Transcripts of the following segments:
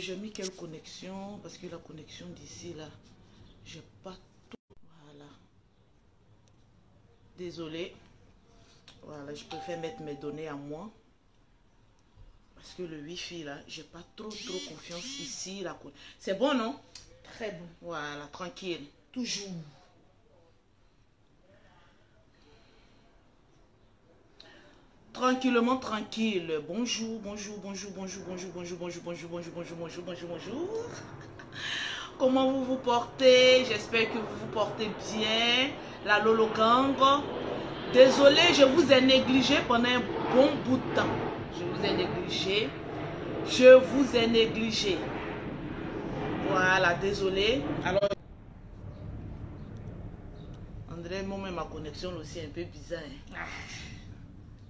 J'ai mis quelle connexion? Parce que la connexion d'ici, là, j'ai pas tout. Voilà. Désolé. Voilà, je préfère mettre mes données à moi. Parce que le Wi-Fi, là, j'ai pas trop confiance ici. C'est bon, non? Très bon. Voilà, tranquille. Toujours. Tranquillement, tranquille. Bonjour, bonjour, bonjour, bonjour, bonjour, bonjour, bonjour, bonjour, bonjour, bonjour, bonjour, bonjour, bonjour. Comment vous vous portez? J'espère que vous vous portez bien. La Lolo Gang. Désolé, je vous ai négligé pendant un bon bout de temps. Je vous ai négligé. Je vous ai négligé. Voilà, désolé. Alors, André, moi-même, ma connexion aussi est un peu bizarre. Hein.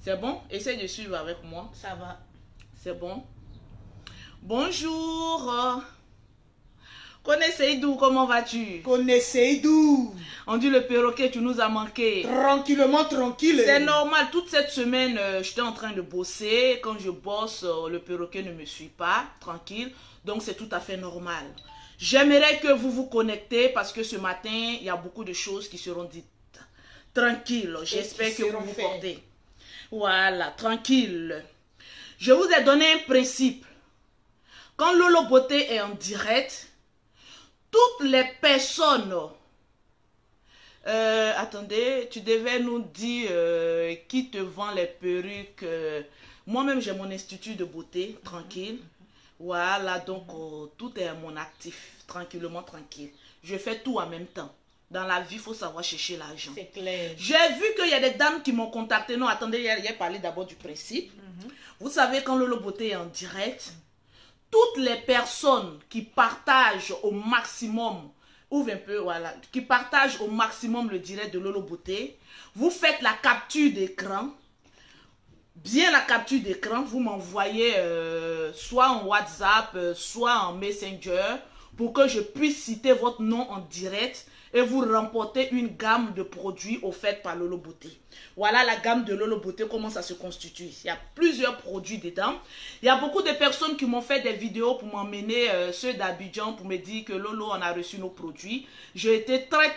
C'est bon? Essaye de suivre avec moi. Ça va. C'est bon? Bonjour. Connaissez-vous, comment vas-tu? Connaissez-vous. On dit le perroquet, tu nous as manqué. Tranquillement, tranquille. C'est normal, toute cette semaine, j'étais en train de bosser. Quand je bosse, le perroquet ne me suit pas, tranquille. Donc c'est tout à fait normal. J'aimerais que vous vous connectez parce que ce matin, il y a beaucoup de choses qui seront dites. Tranquille, j'espère que vous vous portez. Voilà, tranquille. Je vous ai donné un principe. Quand Lolo Beauté est en direct, toutes les personnes... attendez, tu devais nous dire qui te vend les perruques. Moi-même, j'ai mon institut de beauté, tranquille. Voilà, donc tout est à mon actif, tranquillement, tranquille. Je fais tout en même temps. Dans la vie, il faut savoir chercher l'argent. C'est clair. J'ai vu qu'il y a des dames qui m'ont contacté. Non, attendez, il y a parlé d'abord du principe. Vous savez, quand Lolo Beauté est en direct, toutes les personnes qui partagent au maximum, ouvre un peu, voilà, qui partagent au maximum le direct de Lolo Beauté, vous faites la capture d'écran. Bien la capture d'écran, vous m'envoyez soit en WhatsApp, soit en Messenger, pour que je puisse citer votre nom en direct et vous remporter une gamme de produits offerts par Lolo Beauté. Voilà la gamme de Lolo Beauté, comment ça se constitue. Il y a plusieurs produits dedans. Il y a beaucoup de personnes qui m'ont fait des vidéos pour m'emmener ceux d'Abidjan pour me dire que Lolo, on a reçu nos produits. J'ai été très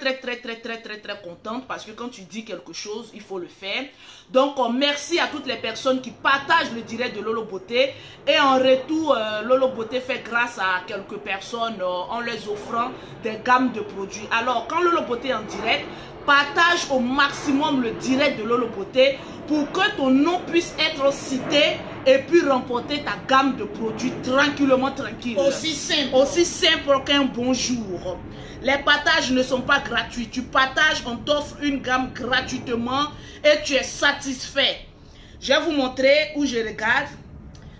contente parce que quand tu dis quelque chose, il faut le faire. Donc, merci à toutes les personnes qui partagent le direct de Lolo Beauté. Et en retour, Lolo Beauté fait grâce à quelques personnes en les offrant des gammes de produits. Alors, quand Lolo Beauté est en direct, partage au maximum le direct de Lolo Beauté pour que ton nom puisse être cité et puis remporter ta gamme de produits tranquillement, tranquille. Aussi simple. Aussi simple qu'un bonjour. Les partages ne sont pas gratuits. Tu partages, on t'offre une gamme gratuitement et tu es satisfait. Je vais vous montrer où je regarde.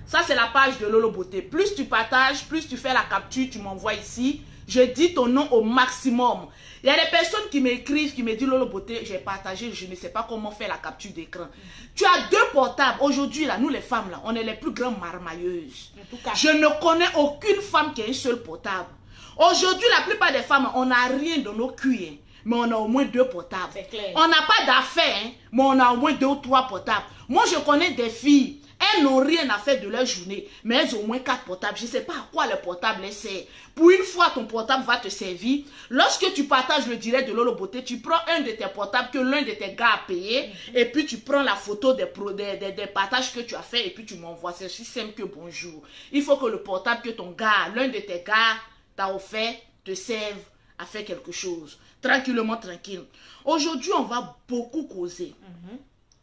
Ça, c'est la page de Lolo Beauté. Plus tu partages, plus tu fais la capture, tu m'envoies ici. Je dis ton nom au maximum. Il y a des personnes qui m'écrivent, qui me disent Lolo Beauté, j'ai partagé, je ne sais pas comment faire la capture d'écran. Tu as 2 portables. Aujourd'hui, là, nous les femmes, là, on est les plus grandes marmailleuses. En tout cas. Je ne connais aucune femme qui a un seul portable. Aujourd'hui, la plupart des femmes, on n'a rien dans nos cuits, mais on a au moins 2 portables. C'est clair. On n'a pas d'affaires, hein, mais on a au moins 2 ou 3 portables. Moi, je connais des filles. Elles n'ont rien à faire de leur journée, mais elles ont au moins 4 portables. Je ne sais pas à quoi le portable sert. Pour une fois, ton portable va te servir. Lorsque tu partages le direct de Lolo Beauté, tu prends un de tes portables que l'un de tes gars a payé, et puis tu prends la photo des partages que tu as fait, et puis tu m'envoies. C'est aussi simple que bonjour. Il faut que le portable que ton gars, l'un de tes gars t'a offert, te serve à faire quelque chose. Tranquillement, tranquille. Aujourd'hui, on va beaucoup causer.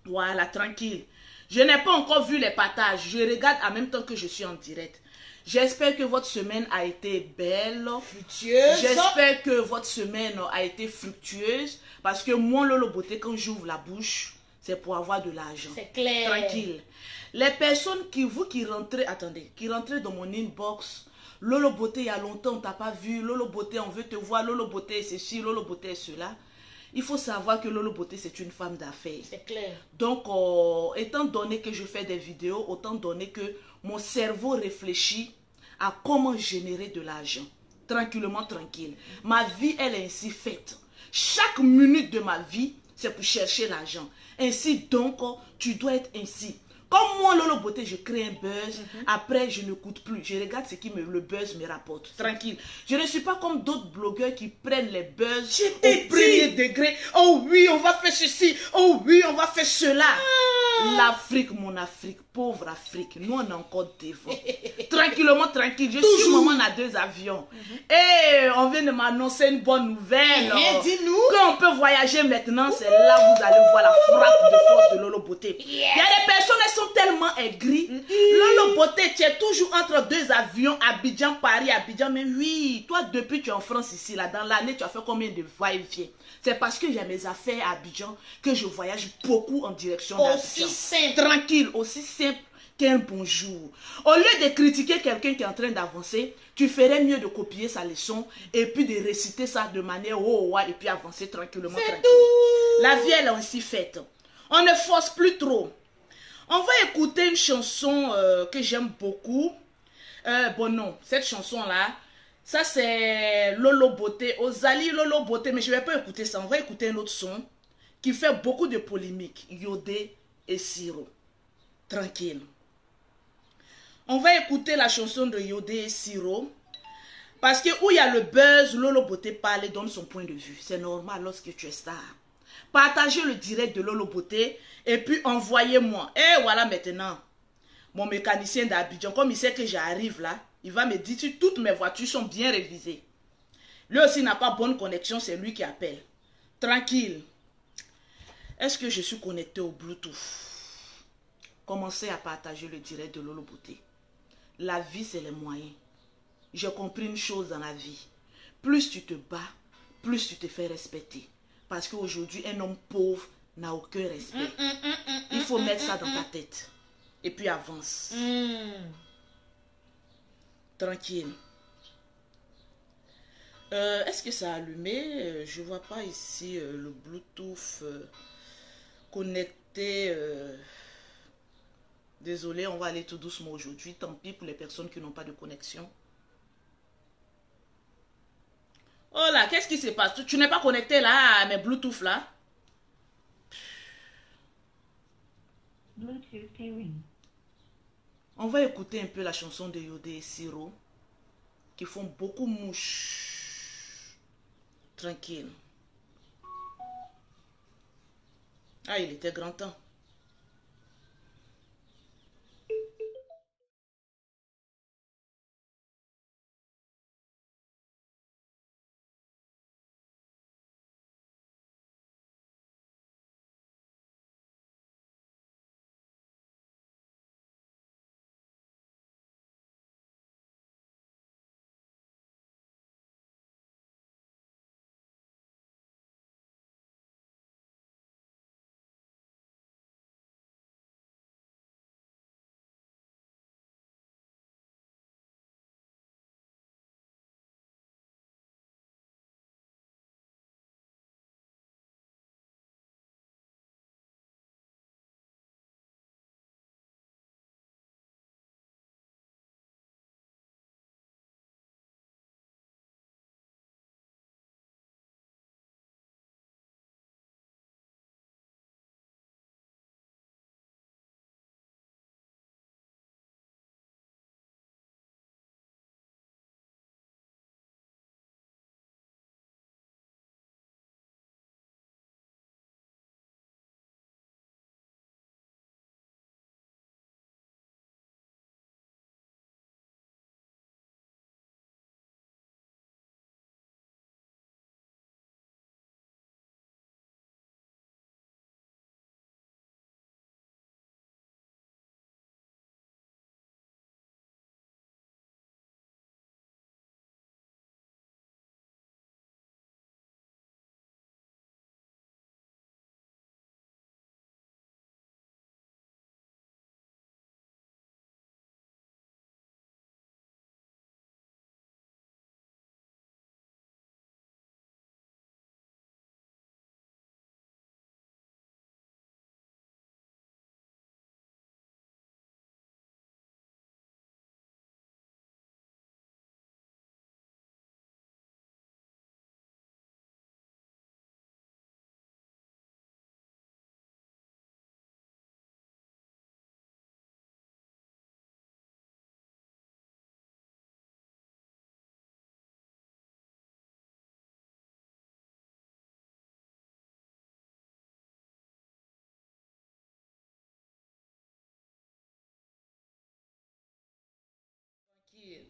Voilà, tranquille. Je n'ai pas encore vu les partages. Je regarde en même temps que je suis en direct. J'espère que votre semaine a été belle. Fructueuse. J'espère que votre semaine a été fructueuse. Parce que moi, Lolo Beauté, quand j'ouvre la bouche, c'est pour avoir de l'argent. C'est clair. Tranquille. Les personnes qui rentrez, attendez, qui rentrez dans mon inbox, Lolo Beauté, il y a longtemps, on t'a pas vu. Lolo Beauté, on veut te voir. Lolo Beauté, c'est ci, Lolo Beauté, c'est cela. Il faut savoir que Lolo Beauté, c'est une femme d'affaires. C'est clair. Donc, étant donné que je fais des vidéos, autant donné que mon cerveau réfléchit à comment générer de l'argent. Tranquillement, tranquille. Ma vie, elle est ainsi faite. Chaque minute de ma vie, c'est pour chercher l'argent. Ainsi donc, tu dois être ainsi. Comme moi, Lolo Beauté, je crée un buzz. Après, je n'écoute plus. Je regarde ce qui le buzz me rapporte. Tranquille. Je ne suis pas comme d'autres blogueurs qui prennent les buzz au premier degré. Oh oui, on va faire ceci. Oh oui, on va faire cela. L'Afrique, mon Afrique, pauvre Afrique. Nous, on est encore devant. Tranquillement, tranquille. Je suis maman à 2 avions. Et on vient de m'annoncer une bonne nouvelle. Dis-nous. Quand on peut voyager maintenant, c'est là où vous allez voir la frappe de force de Lolo Beauté. Il y a des personnes, elles sont tellement aigries. Lolo Beauté, tu es toujours entre 2 avions, Abidjan, Paris, Abidjan. Mais oui, toi, depuis que tu es en France ici, là, dans l'année, tu as fait combien de va-et-vient? C'est parce que j'ai mes affaires à Abidjan que je voyage beaucoup en direction d'Abidjan. Aussi simple. Tranquille, aussi simple qu'un bonjour. Au lieu de critiquer quelqu'un qui est en train d'avancer, tu ferais mieux de copier sa leçon et puis de réciter ça de manière et puis avancer tranquillement. Tranquille. La vie, elle est ainsi faite. On ne force plus trop. On va écouter une chanson que j'aime beaucoup. Bon non, cette chanson-là, ça c'est Lolo Beauté, Ozali Lolo Beauté, mais je ne vais pas écouter ça. On va écouter un autre son qui fait beaucoup de polémiques. Yodé et Siro. Tranquille. On va écouter la chanson de Yodé et Siro. Parce que où il y a le buzz, Lolo Beauté parle et donne son point de vue. C'est normal lorsque tu es star. Partagez le direct de Lolo Beauté et puis envoyez-moi. Et voilà maintenant. Mon mécanicien d'Abidjan, comme il sait que j'arrive là, il va me dire si toutes mes voitures sont bien révisées. Lui aussi n'a pas bonne connexion, c'est lui qui appelle. Tranquille. Est-ce que je suis connecté au Bluetooth? Commencez à partager le direct de Lolo Beauté. La vie, c'est les moyens. J'ai compris une chose dans la vie. Plus tu te bats, plus tu te fais respecter. Parce qu'aujourd'hui, un homme pauvre n'a aucun respect. Il faut mettre ça dans ta tête. Et puis avance. Tranquille. Est-ce que ça a allumé? Je ne vois pas ici le Bluetooth connecté. Désolé, on va aller tout doucement aujourd'hui. Tant pis pour les personnes qui n'ont pas de connexion. Oh là, qu'est-ce qui se passe? Tu n'es pas connecté là à mes Bluetooth là? Bluetooth pairing. On va écouter un peu la chanson de Yodé et Siro qui font beaucoup mouche. Tranquille. Ah, il était grand temps.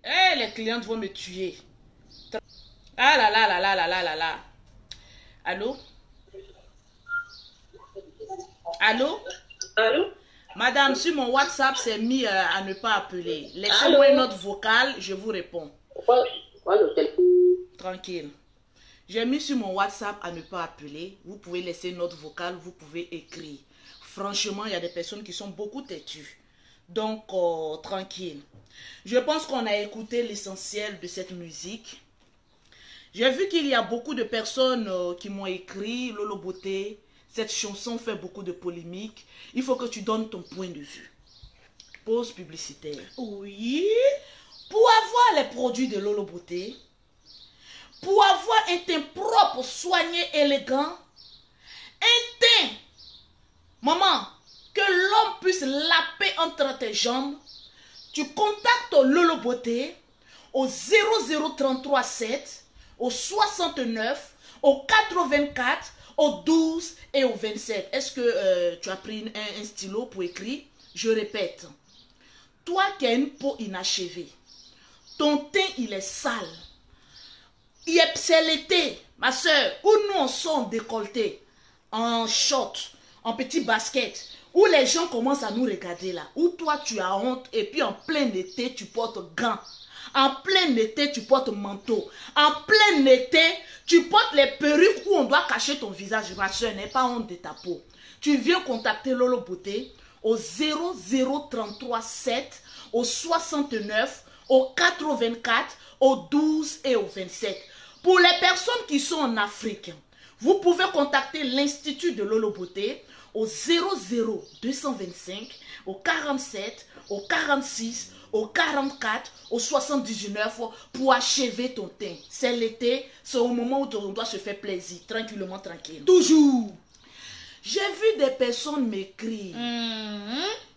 Eh, les clientes vont me tuer. Ah là là là là là là là là. Allô? Allô? Allô? Madame, sur mon WhatsApp, c'est mis à ne pas appeler. Laissez-moi une note vocale, je vous réponds. Tranquille. J'ai mis sur mon WhatsApp à ne pas appeler. Vous pouvez laisser une note vocale, vous pouvez écrire. Franchement, il y a des personnes qui sont beaucoup têtues. Donc, tranquille. Je pense qu'on a écouté l'essentiel de cette musique. J'ai vu qu'il y a beaucoup de personnes qui m'ont écrit, Lolo Beauté, cette chanson fait beaucoup de polémiques. Il faut que tu donnes ton point de vue. Pause publicitaire. Oui. Pour avoir les produits de Lolo Beauté, pour avoir un teint propre, soigné, élégant, un teint, maman, que l'homme puisse laper entre tes jambes, tu contactes Lolo Beauté au 00337, au 69, au 84, au 12 et au 27. Est-ce que tu as pris un stylo pour écrire? Je répète. Toi qui as une peau inachevée, ton teint il est sale. C'est l'été, ma soeur, où nous on sort en décolleté, en short, en petit basket, où les gens commencent à nous regarder là, où toi tu as honte et puis en plein été tu portes gants. En plein été, tu portes manteau. En plein été, tu portes les perruques où on doit cacher ton visage. Ma soeur, n'aie pas honte de ta peau. Tu viens contacter Lolo Beauté au 00337, au 69, au 84, au 12 et au 27. Pour les personnes qui sont en Afrique, vous pouvez contacter l'Institut de Lolo Beauté au 00225, au 47, au 46, au 44, au 79 pour achever ton teint. C'est l'été, c'est au moment où on doit se faire plaisir, tranquillement, tranquille. Toujours. J'ai vu des personnes m'écrire.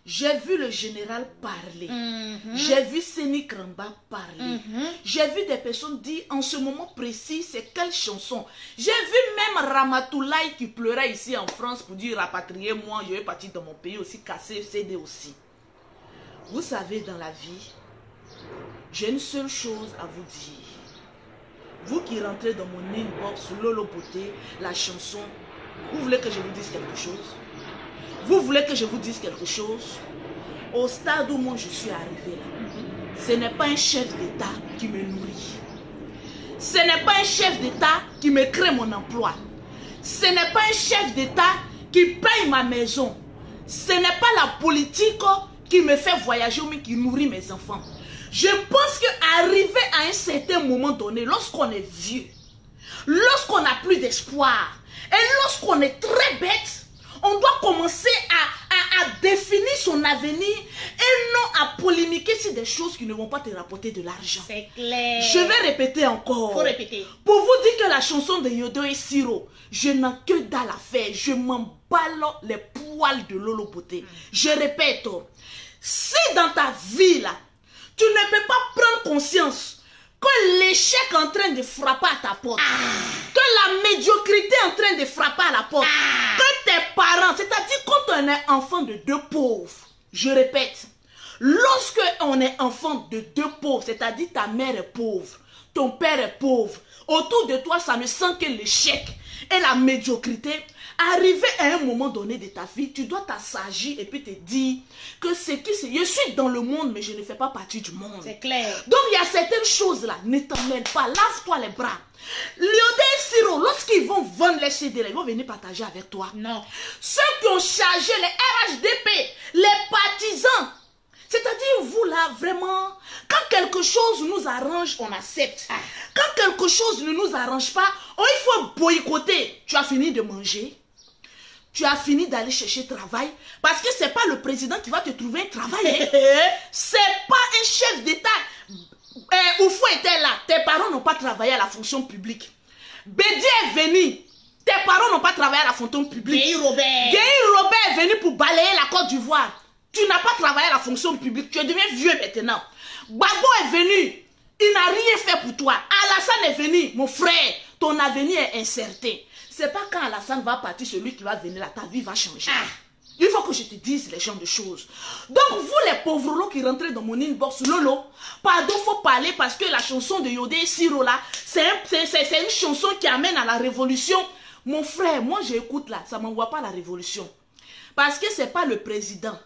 J'ai vu le général parler. J'ai vu Séni Kramba parler. J'ai vu des personnes dire en ce moment précis, c'est quelle chanson. J'ai vu même Ramatoulaye qui pleurait ici en France pour dire rapatriez-moi, je vais partir dans mon pays aussi, casser CD aussi. Vous savez, dans la vie, j'ai une seule chose à vous dire. Vous qui rentrez dans mon inbox, Lolo Beauté, la chanson, vous voulez que je vous dise quelque chose? Vous voulez que je vous dise quelque chose? Au stade où moi je suis arrivée là, ce n'est pas un chef d'État qui me nourrit. Ce n'est pas un chef d'État qui me crée mon emploi. Ce n'est pas un chef d'État qui paye ma maison. Ce n'est pas la politique qui me fait voyager ou qui nourrit mes enfants. Je pense qu'arriver à un certain moment donné, lorsqu'on est vieux, lorsqu'on n'a plus d'espoir, et lorsqu'on est très bête, on doit commencer à définir son avenir et non à polémiquer sur des choses qui ne vont pas te rapporter de l'argent. C'est clair. Je vais répéter encore. Faut répéter. Pour vous dire que la chanson de Yodo et Siro, je n'ai que dalle à faire. Je m'emballe les poils de Lolo Beauté. Je répète, si dans ta vie là, tu ne peux pas prendre conscience que l'échec est en train de frapper à ta porte, que la médiocrité est en train de frapper à la porte, que tes parents, c'est-à-dire quand on est enfant de deux pauvres, je répète, lorsque on est enfant de deux pauvres, c'est-à-dire ta mère est pauvre, ton père est pauvre, autour de toi ça ne sent que l'échec et la médiocrité. Arrivé à un moment donné de ta vie, tu dois t'assagir et puis te dire que je suis dans le monde, mais je ne fais pas partie du monde. C'est clair. Donc il y a certaines choses là, ne t'emmène pas, lave-toi les bras. Liodé et Siro, lorsqu'ils vont vendre les CD, ils vont venir partager avec toi. Non. Ceux qui ont chargé les RHDP, les partisans, c'est-à-dire vous là, vraiment, quand quelque chose nous arrange, on accepte. Quand quelque chose ne nous arrange pas, il faut boycotter. Tu as fini de manger. Tu as fini d'aller chercher travail. Parce que ce n'est pas le président qui va te trouver un travail. Ce n'est pas un chef d'État. Oufou était là. Tes parents n'ont pas travaillé à la fonction publique. Bédi est venu. Tes parents n'ont pas travaillé à la fonction publique. Guy Robert est venu pour balayer la Côte d'Ivoire. Tu n'as pas travaillé à la fonction publique. Tu deviens vieux maintenant. Gbagbo est venu. Il n'a rien fait pour toi. Alassane est venu. Mon frère, ton avenir est incertain. C'est pas quand Alassane va partir, celui qui va venir là, ta vie va changer. Il faut que je te dise les genres de choses. Donc, vous les pauvres lots qui rentrez dans mon inbox, Lolo, pardon, faut parler parce que la chanson de Yodé et Siro là, c'est une chanson qui amène à la révolution. Mon frère, moi j'écoute là, ça ne m'envoie pas la révolution. Parce que c'est pas le président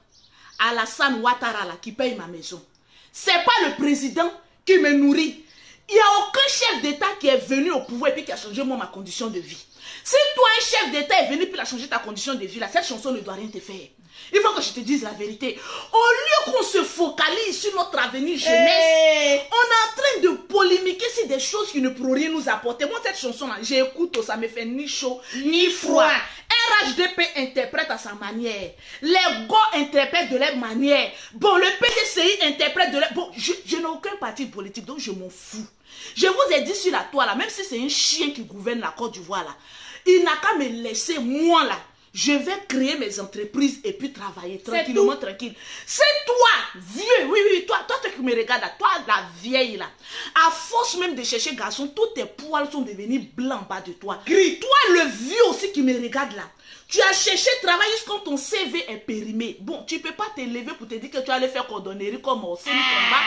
Alassane Ouattara là qui paye ma maison. C'est pas le président qui me nourrit. Il n'y a aucun chef d'État qui est venu au pouvoir et puis qui a changé moi ma condition de vie. Si toi, un chef d'État est venu puis il a changé ta condition de vie, là, cette chanson ne doit rien te faire. Il faut que je te dise la vérité. Au lieu qu'on se focalise sur notre avenir jeunesse, on est en train de polémiquer sur des choses qui ne pourront rien nous apporter. Moi, cette chanson-là, j'écoute, ça me fait ni chaud, ni froid. RHDP interprète à sa manière. Les GO interprètent de leur manière. Bon, le PDCI interprète de leur... Bon, je n'ai aucun parti politique, donc je m'en fous. Je vous ai dit sur la toile, là, même si c'est un chien qui gouverne la Côte d'Ivoire, là, il n'a qu'à me laisser, moi, là. Je vais créer mes entreprises et puis travailler tranquillement, tranquille. C'est toi, vieux, oui, toi qui me regardes là, toi la vieille là, à force même de chercher garçon, tous tes poils sont devenus blancs en bas de toi. Gris. Toi le vieux aussi qui me regarde là, tu as cherché travail jusqu'à ton CV est périmé. Bon, tu ne peux pas te lever pour te dire que tu vas aller faire cordonnerie comme au semi-combat.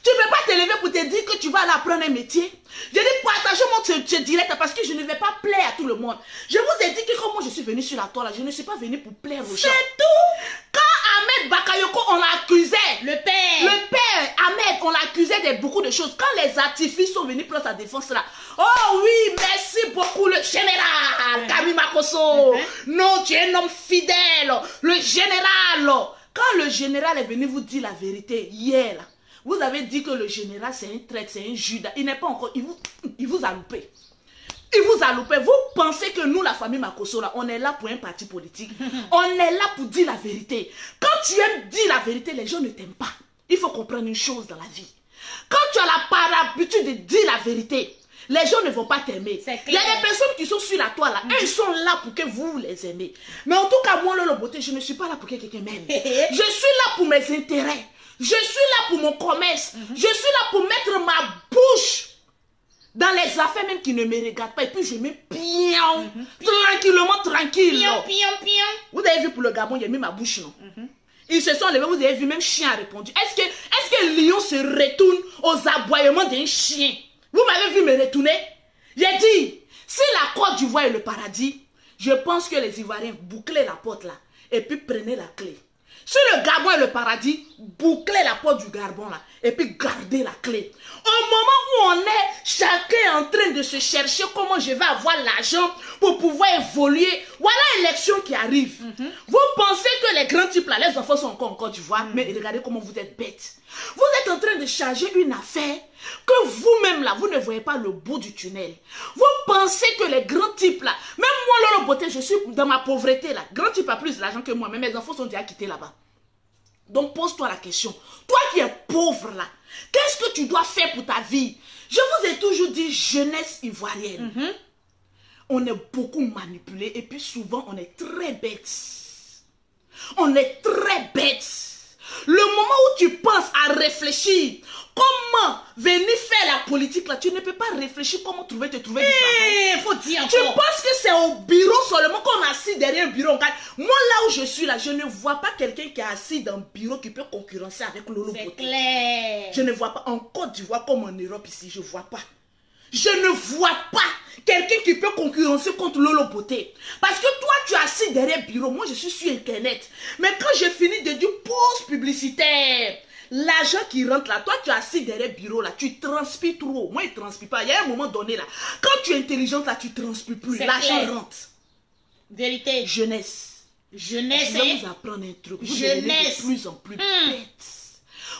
Tu ne peux pas te lever pour te dire que tu vas aller apprendre un métier. Je dis partagez-moi ce direct parce que je ne vais pas plaire à tout le monde. Je vous ai dit que comme moi je suis venu sur la toile là, je ne suis pas venu pour plaire aux gens. C'est tout. Quand Ahmed Bakayoko, on l'accusait. Le père Ahmed, on l'accusait de beaucoup de choses. Quand les activistes sont venus prendre sa défense là. Oh oui, merci beaucoup le général Kami Makosso. Non, tu es un homme fidèle. Le général. Quand le général est venu vous dire la vérité hier là, vous avez dit que le général c'est un traître, c'est un Judas. Il n'est pas encore, il vous a loupé. Il vous a loupé. Vous pensez que nous, la famille Makosso, là, on est là pour un parti politique. On est là pour dire la vérité. Quand tu aimes dire la vérité, les gens ne t'aiment pas. Il faut comprendre une chose dans la vie. Quand tu as l'habitude de dire la vérité, les gens ne vont pas t'aimer. Il y a des personnes qui sont sur la toile là. Ils sont là pour que vous les aimez. Mais en tout cas, moi, Lolo Beauté, je ne suis pas là pour que quelqu'un m'aime. Je suis là pour mes intérêts. Je suis là pour mon commerce. Je suis là pour mettre ma bouche dans les affaires même qui ne me regardent pas. Et puis je me pion. Tranquillement, tranquille. Pion. Vous avez vu pour le Gabon, j'ai mis ma bouche, non? Ils se sont levés, vous avez vu, même chien a répondu. Est-ce que lion se retourne aux aboiements d'un chien? Vous m'avez vu me retourner? J'ai dit, si la Côte d'Ivoire est le paradis, je pense que les Ivoiriens bouclez la porte là. Et puis prenez la clé. Si le Gabon est le paradis, bouclez la porte du Gabon là. Et puis gardez la clé. Au moment où on est chacun en train de se chercher comment je vais avoir l'argent pour pouvoir évoluer. Voilà l'élection qui arrive. Vous pensez que les grands types là, les enfants sont encore en Côte d'Ivoire, mais regardez comment vous êtes bêtes. Vous êtes en train de charger une affaire que vous-même là, vous ne voyez pas le bout du tunnel. Vous pensez que les grands types là, même moi Lolo Beauté, je suis dans ma pauvreté là. Grand type a plus d'argent que moi, mais mes enfants sont déjà quittés là-bas. Donc pose-toi la question. Toi qui es pauvre là, qu'est-ce que tu dois faire pour ta vie? Je vous ai toujours dit jeunesse ivoirienne. On est beaucoup manipulé et puis souvent on est très bêtes. On est très bêtes. Le moment où tu penses à réfléchir, comment venir faire la politique là, tu ne peux pas réfléchir comment trouver du travail. Faut dire tu penses que c'est au bureau seulement qu'on est assis derrière un bureau. Moi là où je suis là, je ne vois pas quelqu'un qui est assis dans un bureau qui peut concurrencer avec Lolo Beauté. C'est clair. Je ne vois pas en Côte d'Ivoire comme en Europe ici, je ne vois pas. Je ne vois pas quelqu'un qui peut concurrencer contre Lolo Beauté. Parce que toi, tu es assis derrière le bureau. Moi, je suis sur Internet. Mais quand j'ai fini de dire pause publicitaire, l'argent qui rentre là, toi, tu es assis derrière le bureau là, tu transpires trop. Moi, il ne transpire pas. Il y a un moment donné là, quand tu es intelligente là, tu ne transpires plus. L'argent rentre. Vérité. Jeunesse. Jeunesse. Je vais vous apprendre un truc. Vous devenez de plus en plus bêtes.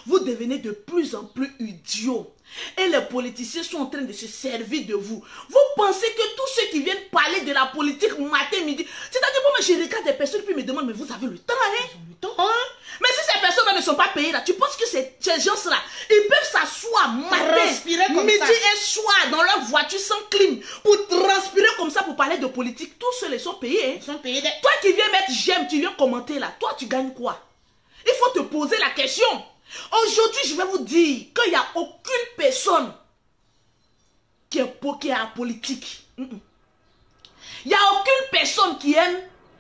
Vous devenez de plus en plus idiots. Et les politiciens sont en train de se servir de vous. Vous pensez que tous ceux qui viennent parler de la politique matin, midi, c'est-à-dire moi je regarde des personnes puis me demandent, mais vous avez le temps, hein? Ils ont le temps, hein? Mais si ces personnes-là ne sont pas payées là, tu penses que ces gens-là, ils peuvent s'asseoir matin, midi et soir dans leur voiture sans clim pour transpirer comme ça pour parler de politique. Tous ceux-là sont payés, hein? Ils sont payés. Toi qui viens mettre j'aime, tu viens commenter là, toi tu gagnes quoi? Il faut te poser la question. Aujourd'hui, je vais vous dire qu'il n'y a aucune personne qui est à politique. Il n'y a aucune personne qui aime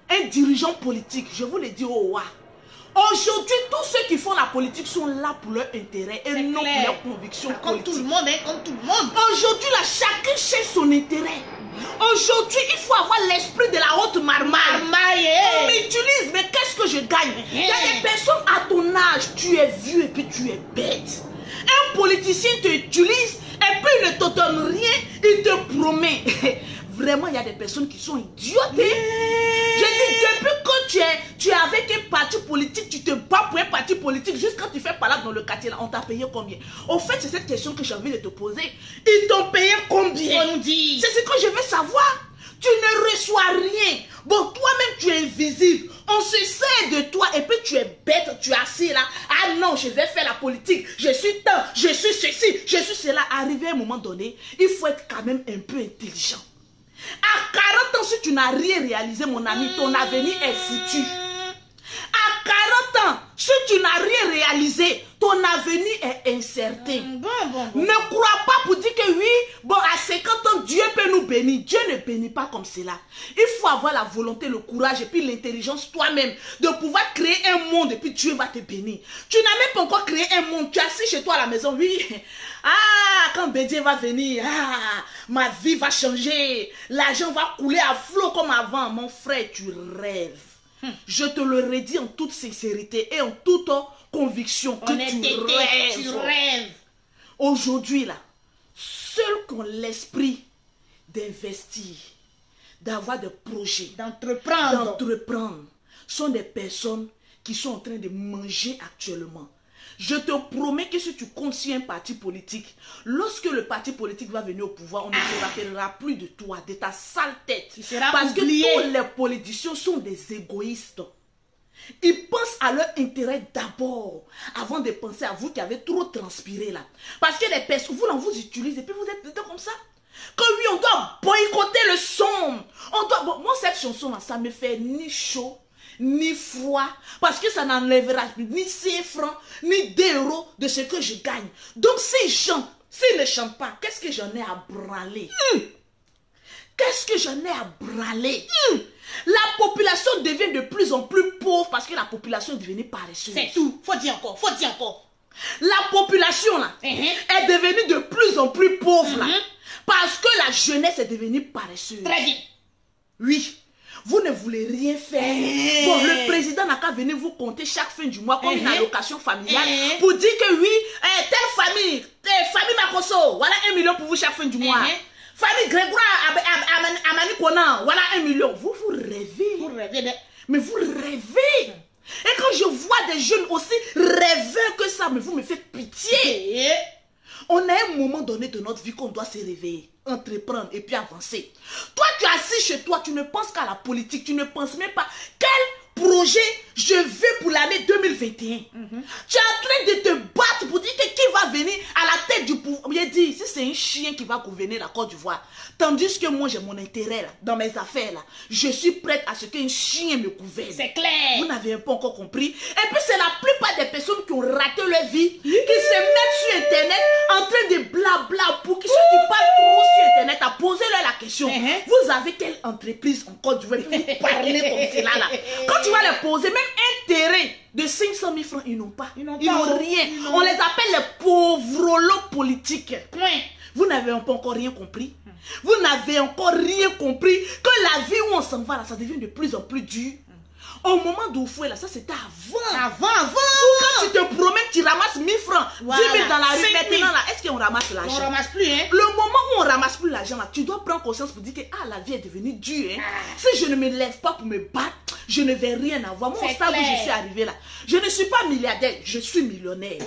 un dirigeant politique, je vous le dis au roi. Aujourd'hui, tous ceux qui font la politique sont là pour leur intérêt et non pour leurs convictions comme politiques. Tout le monde, hein, comme tout le monde. Aujourd'hui, là, chacun cherche son intérêt. Aujourd'hui, il faut avoir l'esprit de la haute marmaille. On m'utilise, mais qu'est-ce que je gagne? Il y a des personnes à ton âge, tu es vieux et puis tu es bête. Un politicien te utilise et puis il ne te donne rien, il te promet. Vraiment, il y a des personnes qui sont idiotes. Je dis, depuis que tu es avec un parti politique, tu te bats pour un parti politique, juste quand tu fais parler dans le quartier, là, on t'a payé combien? Au fait, c'est cette question que j'ai envie de te poser. Ils t'ont payé combien? On nous dit. C'est ce que je veux savoir. Tu ne reçois rien. Bon, toi-même, tu es invisible. On se sert de toi et puis tu es bête, tu es assis là. Ah non, je vais faire la politique. Je suis tant, je suis ceci, je suis cela. Arrivé à un moment donné, il faut être quand même un peu intelligent. À 40 ans, si tu n'as rien réalisé, mon ami, ton avenir est foutu. À 40 ans, si tu n'as rien réalisé, ton avenir est incertain. Ne crois pas pour dire que oui, bon, à 50 ans, Dieu peut nous bénir. Dieu ne bénit pas comme cela. Il faut avoir la volonté, le courage et puis l'intelligence toi-même de pouvoir créer un monde et puis Dieu va te bénir. Tu n'as même pas encore créé un monde. Tu es assis chez toi à la maison, oui. Ah, quand Bédier va venir, ah, ma vie va changer. L'argent va couler à flot comme avant. Mon frère, tu rêves. Je te le redis en toute sincérité et en toute conviction que tu rêves. Aujourd'hui, là, seuls qui ont l'esprit d'investir, d'avoir des projets, d'entreprendre, sont des personnes qui sont en train de manger actuellement. Je te promets que si tu comptes sur un parti politique, lorsque le parti politique va venir au pouvoir, on ne se rappellera plus de toi, de ta sale tête. Parce que tous les politiciens sont des égoïstes. Ils pensent à leur intérêt d'abord, avant de penser à vous qui avez trop transpiré là. Parce que les personnes, vous vous utilisez et puis vous êtes comme ça. Quand oui, on doit boycotter le son. Bon, moi, cette chanson là, ça me fait ni chaud, ni froid, parce que ça n'enlèvera ni 5 francs, ni 2 euros de ce que je gagne. Donc s'ils ne chantent pas, qu'est-ce que j'en ai à branler? Qu'est-ce que j'en ai à branler? La population devient de plus en plus pauvre parce que la population est devenue paresseuse. C'est tout, faut dire encore. La population là est devenue de plus en plus pauvre là, parce que la jeunesse est devenue paresseuse. Très bien. Oui. Vous ne voulez rien faire. Bon, le président n'a qu'à venir vous compter chaque fin du mois comme une allocation familiale pour dire que oui, telle famille Makoso, voilà 1 million pour vous chaque fin du mois. Famille Grégoire Amani Konan, voilà 1 million. Vous rêvez. Vous rêvez. Mais vous rêvez. Et quand je vois des jeunes aussi rêveurs que ça, mais vous me faites pitié. On a un moment donné de notre vie qu'on doit se réveiller, entreprendre et puis avancer. Toi, tu es assis chez toi, tu ne penses qu'à la politique, tu ne penses même pas quel projet je veux pour l'année 2021. Tu es en train de te battre pour dire que qui va venir à la tête du pouvoir. J'ai dit, si c'est un chien qui va gouverner la Côte d'Ivoire, tandis que moi j'ai mon intérêt là, dans mes affaires là, je suis prête à ce qu'un chien me gouverne. C'est clair. Vous n'avez pas encore compris. Et puis c'est la plupart des personnes qui ont raté leur vie, qui se mettent sur internet en train de blabla pour que ceux qui parlent trop sur internet, à poser leur la question. Vous avez quelle entreprise en Côte d'Ivoire qui vous parlez comme cela là? Quand tu vas les poser, même un terrain de 500 000 francs, ils n'ont pas. Ils n'ont rien. On les appelle les pauvres politiques. Point. Vous n'avez pas encore rien compris. Vous n'avez encore rien compris que la vie où on s'en va là, ça devient de plus en plus dur. Au moment d'où vous là, ça c'était avant. Avant. Quand tu te promènes, tu ramasses 1000 francs, 10 000 dans la rue. Maintenant là, est-ce qu'on ramasse l'argent? On ramasse plus, hein. Le moment où on ramasse plus l'argent là, tu dois prendre conscience pour dire que la vie est devenue dure. Hein. Si je ne me lève pas pour me battre, je ne vais rien avoir. Moi, au stade où je suis arrivé là, je ne suis pas milliardaire, je suis millionnaire.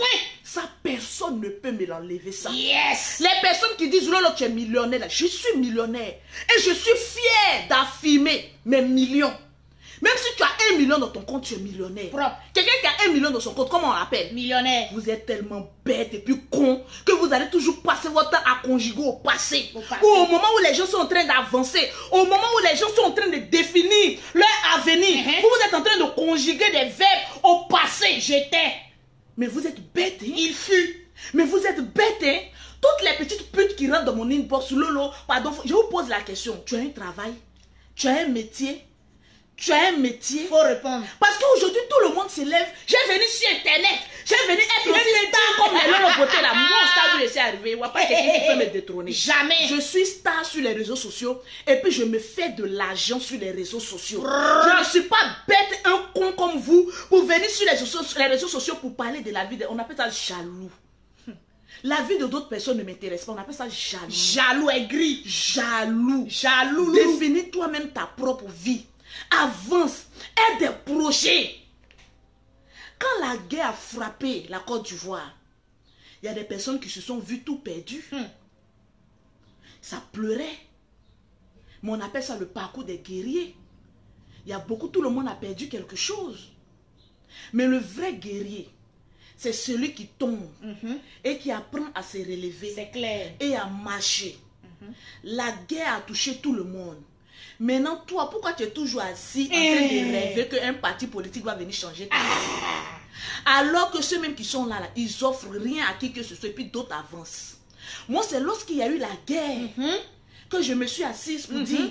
Ça, personne ne peut me l'enlever ça. Yes. Les personnes qui disent, Lolo, tu es millionnaire là, je suis millionnaire. Et je suis fier d'affirmer mes millions. Même si tu as 1 million dans ton compte, tu es millionnaire. Quelqu'un qui a 1 million dans son compte, comment on l'appelle? Millionnaire. Vous êtes tellement bête et puis con que vous allez toujours passer votre temps à conjuguer au passé. Ou au moment où les gens sont en train d'avancer, au moment où les gens sont en train de définir leur avenir, vous êtes en train de conjuguer des verbes au passé. J'étais. Mais vous êtes bête, hein? Il fut. Mais vous êtes bête, hein? Toutes les petites putes qui rentrent dans mon inbox, Lolo, pardon, je vous pose la question. Tu as un travail? Tu as un métier? Tu as un métier. Il faut répondre. Parce qu'aujourd'hui, tout le monde se lève. J'ai venu sur Internet. J'ai venu être une star comme les Lolo Beauté là. Mon star, je suis arrivé. Il n'y a pas quelqu'un qui peut me détrôner. Jamais. Je suis star sur les réseaux sociaux. Et puis, je me fais de l'argent sur les réseaux sociaux. Je ne suis pas bête, un con comme vous, pour venir sur les réseaux sociaux pour parler de la vie. On appelle ça jaloux. La vie de d'autres personnes ne m'intéresse pas. On appelle ça jaloux. Jaloux, aigri. Jaloux. Jaloux. Définis toi-même ta propre vie. Avance. Aide des projets. Quand la guerre a frappé la Côte d'Ivoire, il y a des personnes qui se sont vues tout perdues. Ça pleurait. Mais on appelle ça le parcours des guerriers. Il y a beaucoup, tout le monde a perdu quelque chose. Mais le vrai guerrier, c'est celui qui tombe et qui apprend à se relever. C'est clair. Et à marcher. La guerre a touché tout le monde. Maintenant, toi, pourquoi tu es toujours assis en train de rêver qu'un parti politique va venir changer ta vie? Alors que ceux-mêmes qui sont là, ils offrent rien à qui que ce soit et puis d'autres avancent. Moi, c'est lorsqu'il y a eu la guerre que je me suis assise pour dire,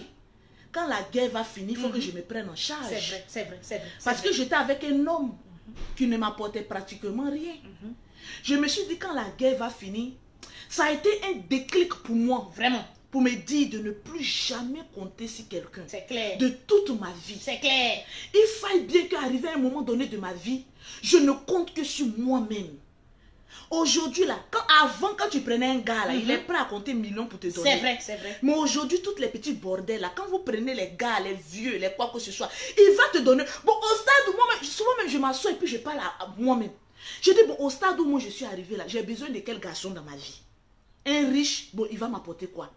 quand la guerre va finir, il faut que je me prenne en charge. C'est vrai, c'est vrai, c'est vrai. Parce que j'étais avec un homme qui ne m'apportait pratiquement rien. Je me suis dit, quand la guerre va finir, ça a été un déclic pour moi. Vraiment. Pour me dire de ne plus jamais compter sur quelqu'un. C'est clair. De toute ma vie. C'est clair. Il faille bien qu'arrivé à un moment donné de ma vie, je ne compte que sur moi-même. Aujourd'hui, là, quand tu prenais un gars, là, il est prêt à compter millions pour te donner. C'est vrai, c'est vrai. Mais aujourd'hui, toutes les petits bordels, là, quand vous prenez les gars, les vieux, les quoi que ce soit, il va te donner. Bon, au stade où moi-même, souvent même, je m'assois et puis je parle à moi-même. Je dis, bon, au stade où moi je suis arrivé là, j'ai besoin de quel garçon dans ma vie? Un riche, bon, il va m'apporter quoi?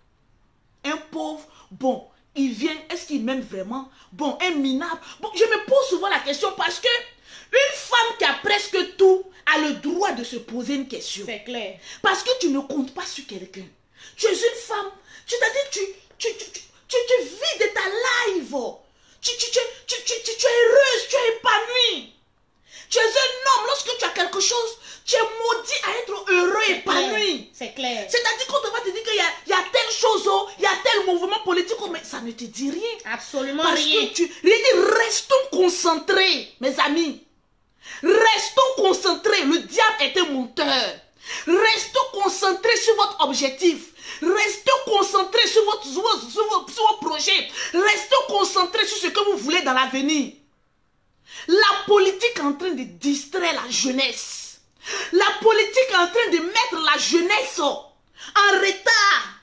Un pauvre, bon, il vient, est-ce qu'il m'aime vraiment? Bon, un minable. Bon, je me pose souvent la question parce que une femme qui a presque tout a le droit de se poser une question. C'est clair. Parce que tu ne comptes pas sur quelqu'un. Tu es une femme. Tu t'as dit, tu vis de ta life. Tu es heureuse, tu es épanouie. Tu es un homme, lorsque tu as quelque chose, tu es maudit à être heureux, épanoui. C'est clair. C'est-à-dire qu'on va te dire qu'il y a telle chose, il y a tel mouvement politique, mais ça ne te dit rien. Absolument Parce rien. que restons concentrés, mes amis. Restons concentrés. Le diable est un menteur. Restons concentrés sur votre objectif. Restons concentrés sur vos projets. Restons concentrés sur ce que vous voulez dans l'avenir. La politique est en train de distraire la jeunesse. La politique est en train de mettre la jeunesse en retard.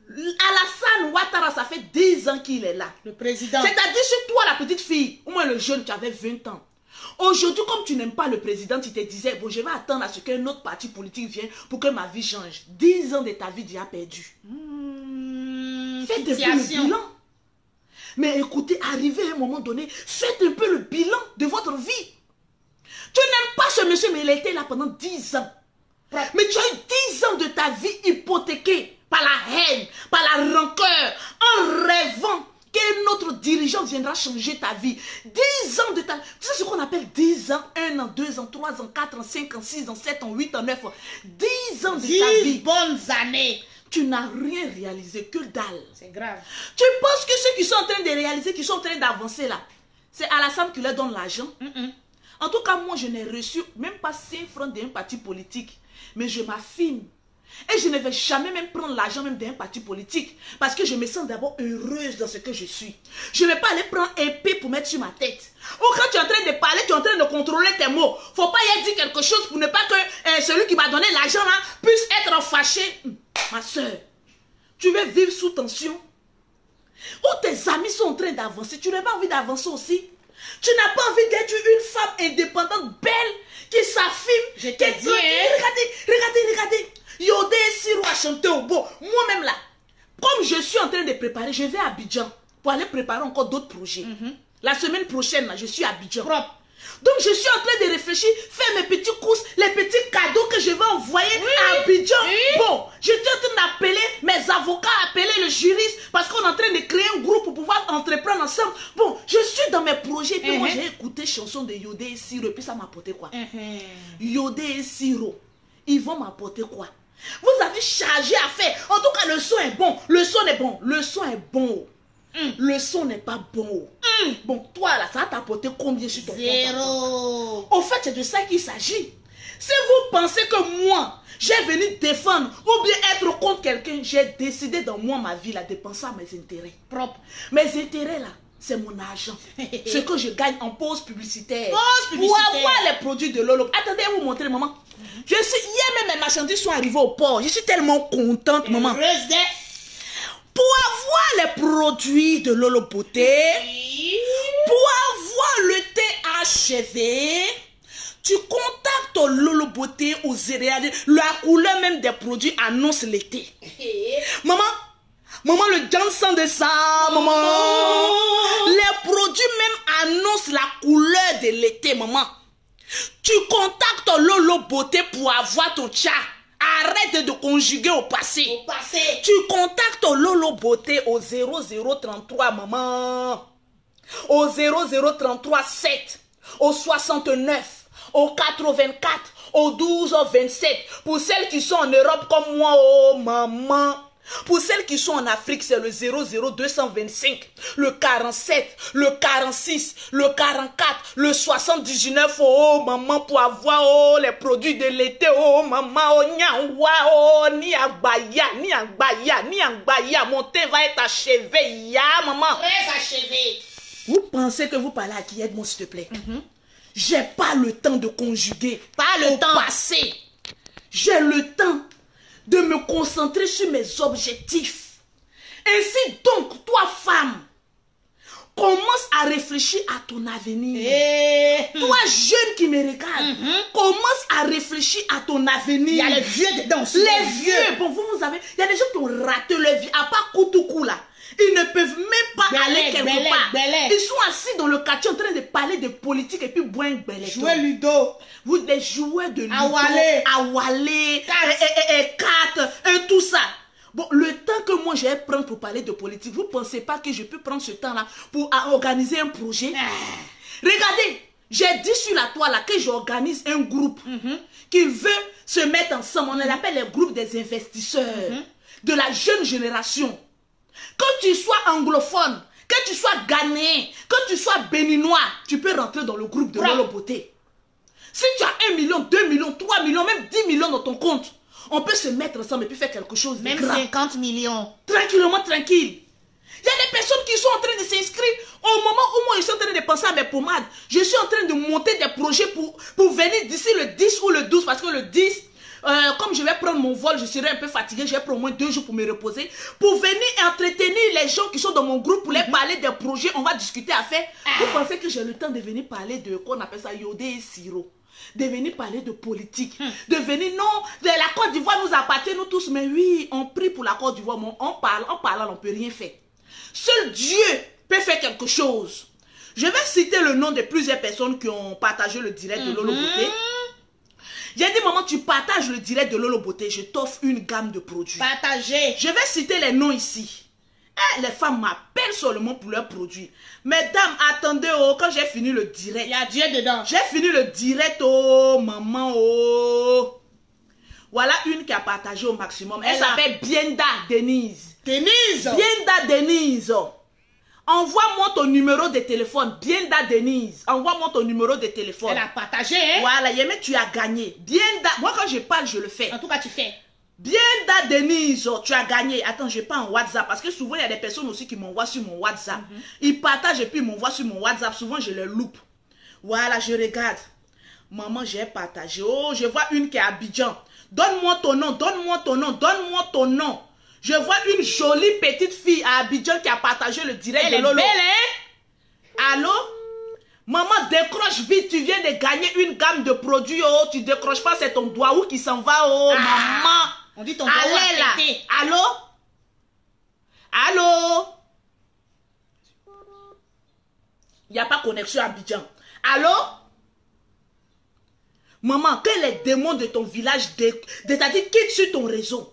Alassane Ouattara, ça fait 10 ans qu'il est là. Le président. C'est-à-dire sur toi, la petite fille, ou moi le jeune, tu avais 20 ans. Aujourd'hui, comme tu n'aimes pas le président, tu te disais, bon, je vais attendre à ce qu'un autre parti politique vienne pour que ma vie change. 10 ans de ta vie déjà perdue. Faites un peu le bilan. Mais écoutez, arrivé à un moment donné, faites un peu le bilan de votre vie. Tu n'aimes pas ce monsieur, mais il a été là pendant 10 ans. Mais tu as eu 10 ans de ta vie hypothéquée par la haine, par la rancœur, en rêvant qu'un autre dirigeant viendra changer ta vie. 10 ans de ta vie. Tu sais ce qu'on appelle 10 ans, 1 an, 2 ans, 3 ans, 4 ans, 5 ans, 6 ans, 7 ans, 8 ans, 9 ans. 10 ans de ta vie. 10 bonnes années. Tu n'as rien réalisé, que dalle. C'est grave. Tu penses que ceux qui sont en train de réaliser, qui sont en train d'avancer là, c'est Alassane qui leur donne l'argent? En tout cas, moi, je n'ai reçu même pas 5 francs d'un parti politique. Mais je m'affirme. Et je ne vais jamais même prendre l'argent même d'un parti politique. Parce que je me sens d'abord heureuse dans ce que je suis. Je ne vais pas aller prendre un épée pour mettre sur ma tête. Ou quand tu es en train de parler, tu es en train de contrôler tes mots. Il ne faut pas y dire quelque chose pour ne pas que celui qui m'a donné l'argent là puisse être fâché. Ma soeur, tu veux vivre sous tension? Ou tes amis sont en train d'avancer, tu n'as pas envie d'avancer aussi? Tu n'as pas envie d'être une femme indépendante, belle, qui s'affirme. Je te dis, Regardez. Yodé Siro a chanté au beau. Moi-même là, comme je suis en train de préparer, je vais à Abidjan pour aller préparer encore d'autres projets. La semaine prochaine, là, je suis à Abidjan. Propre. Donc je suis en train de réfléchir, faire mes petites courses, les petits cadeaux que je vais envoyer à Abidjan. Bon, je suis en train d'appeler mes avocats, appeler le juriste, parce qu'on est en train de créer un groupe pour pouvoir entreprendre ensemble. Bon, je suis dans mes projets, puis moi j'ai écouté chanson de Yodé et Siro, et puis ça m'a apporté quoi? Yodé et Siro, ils vont m'apporter quoi? Vous avez chargé à faire. En tout cas, le son est bon. Le son est bon. Le son est bon. Le son n'est pas bon. Bon, toi là, ça va t'apporter combien sur ton compte? 0. Au fait, c'est de ça qu'il s'agit. Si vous pensez que moi, j'ai venu défendre ou bien être contre quelqu'un, j'ai décidé dans moi, ma vie, là, de penser à mes intérêts. Propre. Mes intérêts là, c'est mon argent. Ce que je gagne en pause publicitaire. Pause publicitaire. Pour avoir les produits de Lolo. Attendez, vous montrer, maman. Hier même, mes marchandises sont arrivées au port. Je suis tellement contente, maman. Heureuse d'être. Pour avoir les produits de Lolo Beauté, pour avoir le thé achevé, tu contactes Lolo Beauté aux céréales. La couleur même des produits annonce l'été. Maman, le Johnson de ça, maman. Les produits même annoncent la couleur de l'été, maman. Tu contactes Lolo Beauté pour avoir ton chat. Arrête de conjuguer au passé. Au passé. Tu contactes Lolo Beauté au 0033, maman. Au 0033 7. Au 69. Au 84. Au 12 au 27. Pour celles qui sont en Europe comme moi, oh maman. Pour celles qui sont en Afrique, c'est le 00225, le 47, le 46, le 44, le 79, oh maman, pour avoir oh, les produits de l'été, oh maman, oh nyawa, oh ni agbaya, mon thé va être achevé, ya maman. Très achevé. Vous pensez que vous parlez à qui? Aide-moi s'il te plaît. J'ai pas le temps de conjuguer. Pas le temps. Passé. J'ai le temps de me concentrer sur mes objectifs. Ainsi donc, toi femme, commence à réfléchir à ton avenir. Toi jeune qui me regarde, commence à réfléchir à ton avenir. Il y a les vieux dedans aussi. Les vieux. Bon, vous savez, il y a des gens qui ont raté leur vie, à part Koutoukou là. Ils ne peuvent même pas aller quelque part. Ils sont assis dans le quartier en train de parler de politique et puis boire un belé. Jouer Ludo. Vous, des joueurs de Ludo. Awalé. Cartes, et tout ça. Bon, le temps que moi je vais prendre pour parler de politique, vous ne pensez pas que je peux prendre ce temps-là pour organiser un projet? Regardez, j'ai dit sur la toile là que j'organise un groupe qui veut se mettre ensemble. On l'appelle les groupes des investisseurs de la jeune génération. Que tu sois anglophone, que tu sois ghanéen, que tu sois béninois, tu peux rentrer dans le groupe de Lolo Beauté. Si tu as 1 million, 2 millions, 3 millions, même 10 millions dans ton compte, on peut se mettre ensemble et puis faire quelque chose de même grand. 50 millions. Tranquillement, tranquille. Il y a des personnes qui sont en train de s'inscrire. Au moment où moi je suis en train de penser à mes pommades, je suis en train de monter des projets pour venir d'ici le 10 ou le 12, parce que le 10, comme je vais prendre mon vol, je serai un peu fatigué, je vais prendre au moins 2 jours pour me reposer, pour venir entretenir les gens qui sont dans mon groupe, pour les parler des projets, on va discuter à faire. Vous pensez que j'ai le temps de venir parler de, qu'on appelle ça, Yodé et Siro, de venir parler de politique, de venir, non, la Côte d'Ivoire nous appartient, nous tous, mais oui, on prie pour la Côte d'Ivoire, mais en parlant, on ne peut rien faire. Seul Dieu peut faire quelque chose. Je vais citer le nom de plusieurs personnes qui ont partagé le direct de Lolo Beauté. J'ai dit, maman, tu partages le direct de Lolo Beauté, je t'offre une gamme de produits. Partagez. Je vais citer les noms ici. Les femmes m'appellent seulement pour leurs produits. Mesdames, attendez, oh, quand j'ai fini le direct. Il y a Dieu dedans. J'ai fini le direct, oh, maman, oh. Voilà une qui a partagé au maximum. Elle s'appelle Bienda Denise. Bienda Denise. Envoie-moi ton numéro de téléphone. Bienda Denise. Envoie-moi ton numéro de téléphone. Elle a partagé, hein? Voilà, Yémé, tu as gagné. Bienda. Moi, quand je parle, je le fais. En tout cas, tu fais. Bienda Denise, tu as gagné. Attends, je pas en WhatsApp. Parce que souvent, il y a des personnes aussi qui m'envoient sur mon WhatsApp. Ils partagent et puis ils m'envoient sur mon WhatsApp. Souvent, je les loupe. Voilà, je regarde. Maman, j'ai partagé. Oh, je vois une qui est à Abidjan. Donne-moi ton nom, donne-moi ton nom, donne-moi ton nom. Je vois une jolie petite fille à Abidjan qui a partagé le direct de Lolo. Elle est belle, hein? Allô? Maman, décroche vite, tu viens de gagner une gamme de produits. Oh, tu décroches pas, c'est ton doigt où qui s'en va. Oh, maman. On dit ton doigt allez là. pété. Allô? Allô? Il n'y a pas connexion à Abidjan. Allô? Maman, que les démons de ton village, c'est-à-dire quitte sur ton réseau.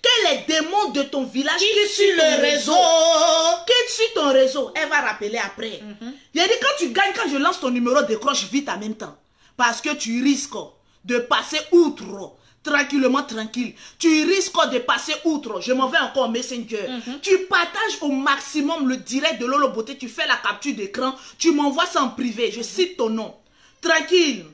Que les démons de ton village quittent sur le réseau. Quitte sur ton réseau. Elle va rappeler après. Il a dit, quand tu gagnes, quand je lance ton numéro, décroche vite en même temps. Parce que tu risques de passer outre tranquillement, tranquille. Tu risques de passer outre. Je m'en vais encore au Messenger. Tu partages au maximum le direct de Lolo Beauté. Tu fais la capture d'écran. Tu m'envoies ça en privé. Je cite ton nom. Tranquille.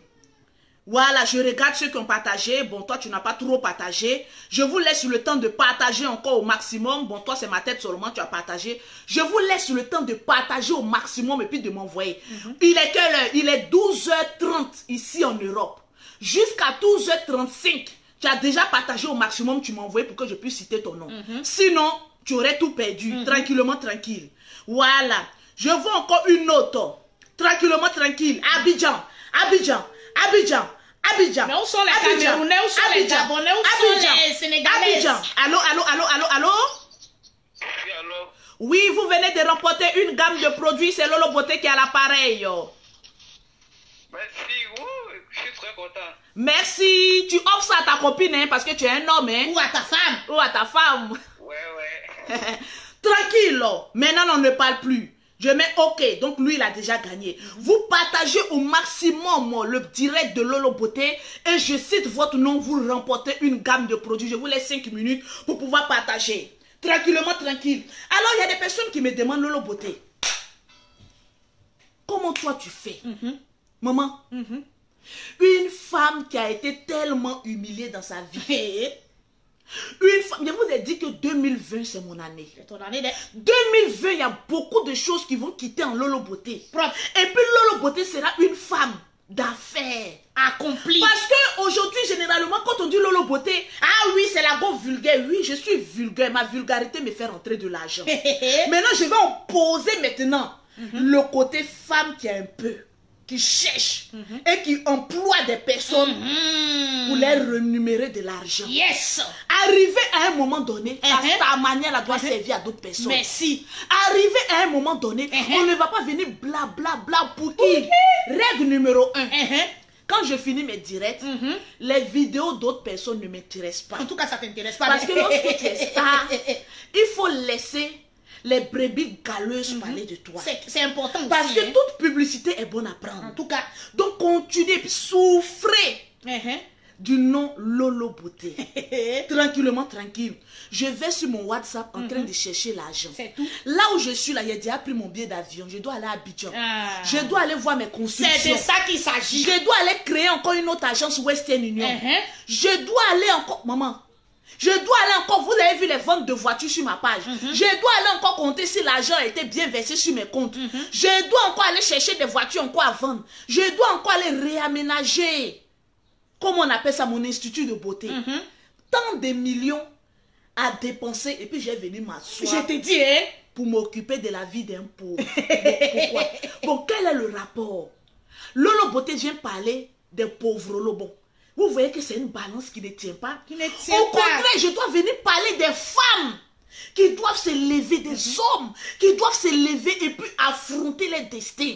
Voilà, je regarde ceux qui ont partagé. Bon, toi, tu n'as pas trop partagé. Je vous laisse le temps de partager encore au maximum. Bon, toi, c'est ma tête seulement, tu as partagé. Je vous laisse le temps de partager au maximum et puis de m'envoyer. Il est quelle heure? Il est 12h30 ici en Europe. Jusqu'à 12h35, tu as déjà partagé au maximum, tu m'as envoyé pour que je puisse citer ton nom. Sinon, tu aurais tout perdu. Tranquillement, tranquille. Voilà. Je vois encore une autre. Tranquillement, tranquille. Abidjan. Abidjan. Abidjan. Abidjan. Mais où sont les Camerounais, où sont les Gabonais, où sont les Sénégalais? Abidjan. Allô, allô, allô, allô, allô? Oui, allô? Oui, vous venez de remporter une gamme de produits. C'est Lolo Beauté qui est à l'appareil. Merci, je suis très content. Merci. Tu offres ça à ta copine, hein, parce que tu es un homme. Hein? Ou à ta femme. Ou à ta femme. Ouais. Tranquille. Maintenant, on ne parle plus. Je mets OK. Donc, lui, il a déjà gagné. Vous partagez au maximum le direct de Lolo Beauté et je cite votre nom. Vous remportez une gamme de produits. Je vous laisse 5 minutes pour pouvoir partager. Tranquillement, tranquille. Alors, il y a des personnes qui me demandent, Lolo Beauté, comment toi tu fais? Maman, une femme qui a été tellement humiliée dans sa vie. Une femme, je vous ai dit que 2020 c'est mon année. C'est ton année de... 2020, il y a beaucoup de choses qui vont quitter en Lolo Beauté. Propre. Et puis Lolo Beauté sera une femme d'affaires. Accomplie. Parce que aujourd'hui, généralement, quand on dit Lolo Beauté, ah oui, c'est la go vulgaire. Oui, je suis vulgaire. Ma vulgarité me fait rentrer de l'argent. Maintenant, je vais opposer maintenant le côté femme qui est un peu, qui cherche et qui emploie des personnes pour les rémunérer de l'argent. Yes. Arriver à un moment donné, ta manière elle doit servir à d'autres personnes. Merci. Arriver à un moment donné, on ne va pas venir bla bla bla pour qui. Règle numéro 1. Quand je finis mes directs, les vidéos d'autres personnes ne m'intéressent pas. En tout cas, ça t'intéresse pas. Parce que lorsque tu es star, il faut laisser les brebis galeuses parler de toi. C'est important Parce aussi, que toute publicité est bonne à prendre. En tout cas. Donc continuez, puis souffrez du nom Lolo Beauté. Tranquillement, tranquille. Je vais sur mon WhatsApp en train de chercher l'argent. C'est tout. Là où je suis, là, j'ai déjà pris mon billet d'avion. Je dois aller à Abidjan. Je dois aller voir mes constructions. C'est de ça qu'il s'agit. Je dois aller créer encore une autre agence Western Union. Je dois aller encore... Maman, je dois aller encore... Vous avez vu les ventes de voitures sur ma page. Je dois aller encore compter si l'argent a été bien versé sur mes comptes. Je dois encore aller chercher des voitures encore à vendre. Je dois encore aller réaménager... Comment on appelle ça, mon institut de beauté. Tant de millions à dépenser et puis j'ai venu m'asseoir. Je te dis, hein? Pour m'occuper de la vie d'un pauvre. Pourquoi? Bon, quel est le rapport? Lolo Beauté vient parler des pauvres Lolo. Bon, vous voyez que c'est une balance qui ne tient pas. Qui ne tient Au pas. contraire, je dois venir parler des femmes qui doivent se lever, des hommes qui doivent se lever et puis affronter les destins.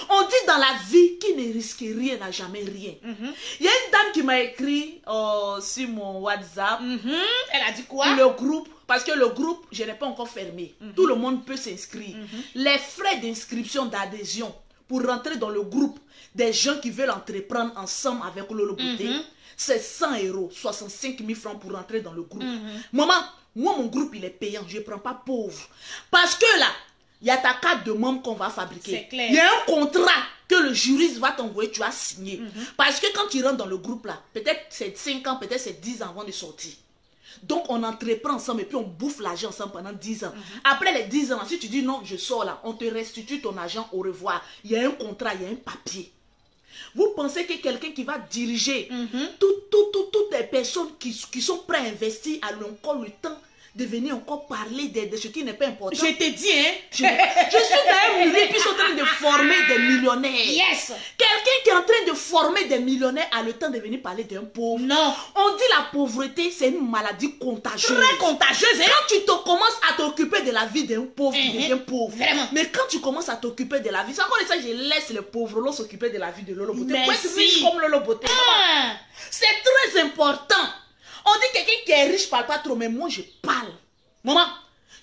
On dit dans la vie qui ne risque rien n'a jamais rien. Il y a une dame qui m'a écrit sur mon WhatsApp. Elle a dit quoi? Le groupe, parce que le groupe, je n'ai pas encore fermé. Tout le monde peut s'inscrire. Les frais d'inscription, d'adhésion pour rentrer dans le groupe des gens qui veulent entreprendre ensemble avec Lolo Beauté, c'est 100 €, 65 000 francs pour rentrer dans le groupe. Maman, moi mon groupe il est payant, je ne prends pas pauvre. Parce que là, il y a ta carte de membre qu'on va fabriquer. C'est clair. Il y a un contrat que le juriste va t'envoyer, tu as signé. Parce que quand tu rentres dans le groupe là, peut-être c'est 5 ans, peut-être c'est 10 ans avant de sortir. Donc on entreprend ensemble et puis on bouffe l'argent ensemble pendant 10 ans. Après les 10 ans, si tu dis non, je sors là, on te restitue ton argent, au revoir. Il y a un contrat, il y a un papier. Vous pensez que quelqu'un qui va diriger toutes les personnes qui sont prêtes à investir a encore le temps de venir encore parler de ce qui n'est pas important? Je te dis, hein? Je suis dans un milieu qui sont en train de former des millionnaires. Yes. Quelqu'un qui est en train de former des millionnaires a le temps de venir parler d'un pauvre. Non. On dit la pauvreté, c'est une maladie contagieuse. Très contagieuse, hein? Quand tu te commences à t'occuper de la vie d'un pauvre, tu deviens pauvre. Vraiment. Mais quand tu commences à t'occuper de la vie, c'est encore ça que je laisse les pauvres l'on s'occuper de la vie de Lolo Beauté. Merci. Pour être riche comme Lolo Beauté. Ah. C'est très important. On dit quelqu'un qui est riche parle pas trop, mais moi je parle. Maman,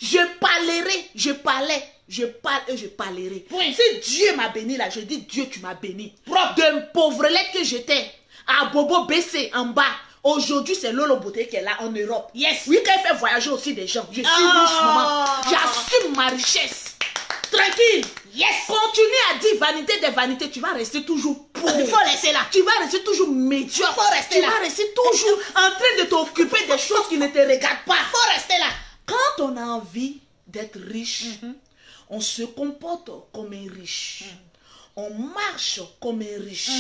je parlerai, je parlais, je parle et je parlerai. Oui. Si Dieu m'a béni là, je dis Dieu tu m'as béni. De pauvreté que j'étais, à bobo baissé en bas, Aujourd'hui, c'est Lolo Beauté qui est là en Europe. Yes. Oui, quand elle fait voyager aussi des gens. Je suis riche, maman. J'assume ma richesse. Tranquille. Yes. Continue à dire vanité des vanités. Tu vas rester toujours pauvre. Il faut rester là. Tu vas rester toujours médiocre. Il faut rester là. Tu vas rester toujours en train de t'occuper des choses qui ne te regardent pas. Il faut rester là. Quand on a envie d'être riche, on se comporte comme un riche. On marche comme un riche.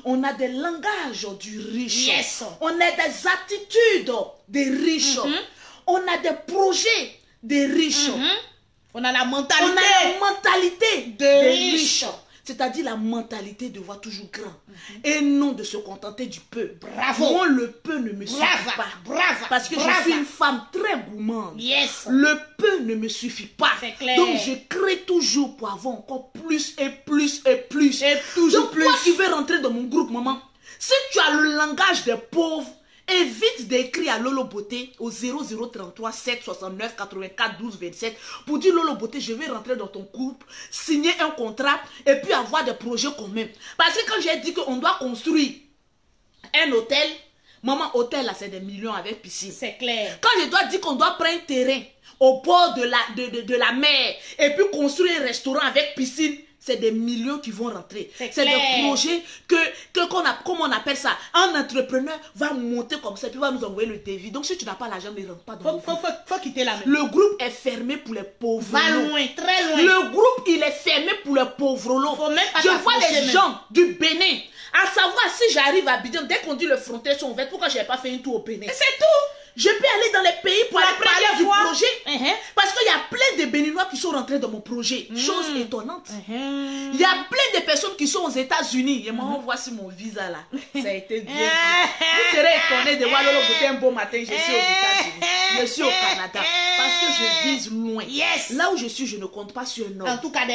On a des langages du riche. Yes. On a des attitudes des riches. On a des projets des riches. On a la mentalité. On a la mentalité des riches. C'est-à-dire la mentalité de voir toujours grand. Et non de se contenter du peu. Bravo. Moi, le peu ne me suffit pas. Bravo. Parce que je suis une femme très gourmande. Yes. Le peu ne me suffit pas. C'est clair. Donc, je crée toujours pour avoir encore plus et plus et plus. Et toujours Donc, plus. toi qui veux rentrer dans mon groupe, maman, si tu as le langage des pauvres, évite d'écrire à Lolo Beauté au 0033 769 84 12 27 pour dire Lolo Beauté, je vais rentrer dans ton groupe, signer un contrat et puis avoir des projets communs. Parce que quand j'ai dit qu'on doit construire un hôtel, maman, hôtel là c'est des millions avec piscine. C'est clair. Quand je dois dire qu'on doit prendre un terrain au bord de la mer et puis construire un restaurant avec piscine, c'est des millions qui vont rentrer. C'est des projets comme on appelle ça, un entrepreneur va monter comme ça, puis va nous envoyer le devis. Donc si tu n'as pas l'argent, ne rentre pas dans le groupe. Faut quitter la maison. Le groupe est fermé pour les pauvres. Va loin, très loin. Le groupe, il est fermé pour les pauvres. Faut même pas je vois les même. gens du Bénin, à savoir si j'arrive à Abidjan, dès qu'on dit les frontières sont ouvertes, pourquoi je n'ai pas fait un tour au Bénin? C'est tout. Je peux aller dans les pays pour aller parler du projet. Parce qu'il y a plein de Béninois qui sont rentrés dans mon projet. Chose étonnante. Il y a plein de personnes qui sont aux États-Unis. Et moi, voici mon visa là. Ça a été bien. Vous serez étonnés de voir Lolo Beauté un beau matin. Je suis aux États-Unis. Je suis au Canada. Parce que je vise loin. Yes. Là où je suis, je ne compte pas sur un homme. En tout cas,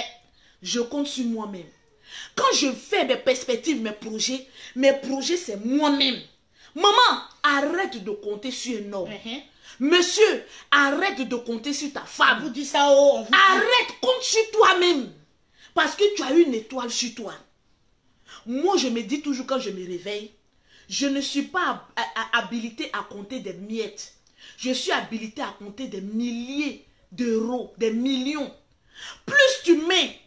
je compte sur moi-même. Quand je fais mes perspectives, mes projets, c'est moi-même. Maman, arrête de compter sur un homme. Monsieur, arrête de compter sur ta femme. On vous dit ça, oh, arrête, compte sur toi-même. Parce que tu as une étoile sur toi. Moi, je me dis toujours quand je me réveille, je ne suis pas habilitée à compter des miettes. Je suis habilitée à compter des milliers d'euros, des millions. Plus tu mets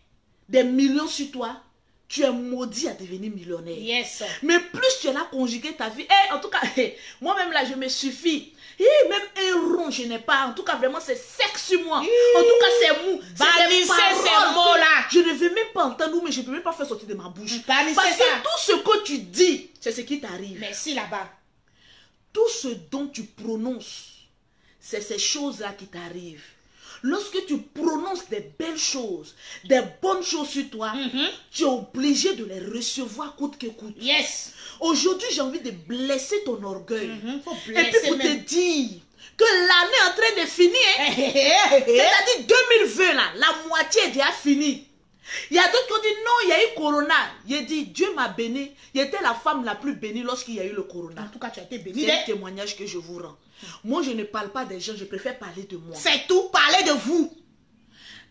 des millions sur toi, tu es maudit à devenir millionnaire. Yes. Mais plus tu as conjugué ta vie, en tout cas, moi-même là, je me suffis. Même un rond, je n'ai pas. En tout cas, vraiment, c'est sec sur moi. En tout cas, c'est mou. Bannissez ces mots-là. Je ne veux même pas entendre, mais je ne peux même pas faire sortir de ma bouche. Bannissez parce ça. que tout ce que tu dis, c'est ce qui t'arrive. Merci là-bas. Tout ce dont tu prononces, c'est ces choses-là qui t'arrivent. Lorsque tu prononces des belles choses, des bonnes choses sur toi, tu es obligé de les recevoir coûte que coûte. Yes. Aujourd'hui, j'ai envie de blesser ton orgueil. Faut Et blesser puis pour te dire que l'année est en train de finir. C'est-à-dire 2020, là, la moitié est déjà finie. Il y a d'autres qui ont dit non, il y a eu Corona. J'ai dit, Dieu m'a béni. J'étais la femme la plus bénie lorsqu'il y a eu le Corona. En tout cas, tu as été bénie. C'est un témoignage que je vous rends. Moi, je ne parle pas des gens, je préfère parler de moi. C'est tout, parler de vous.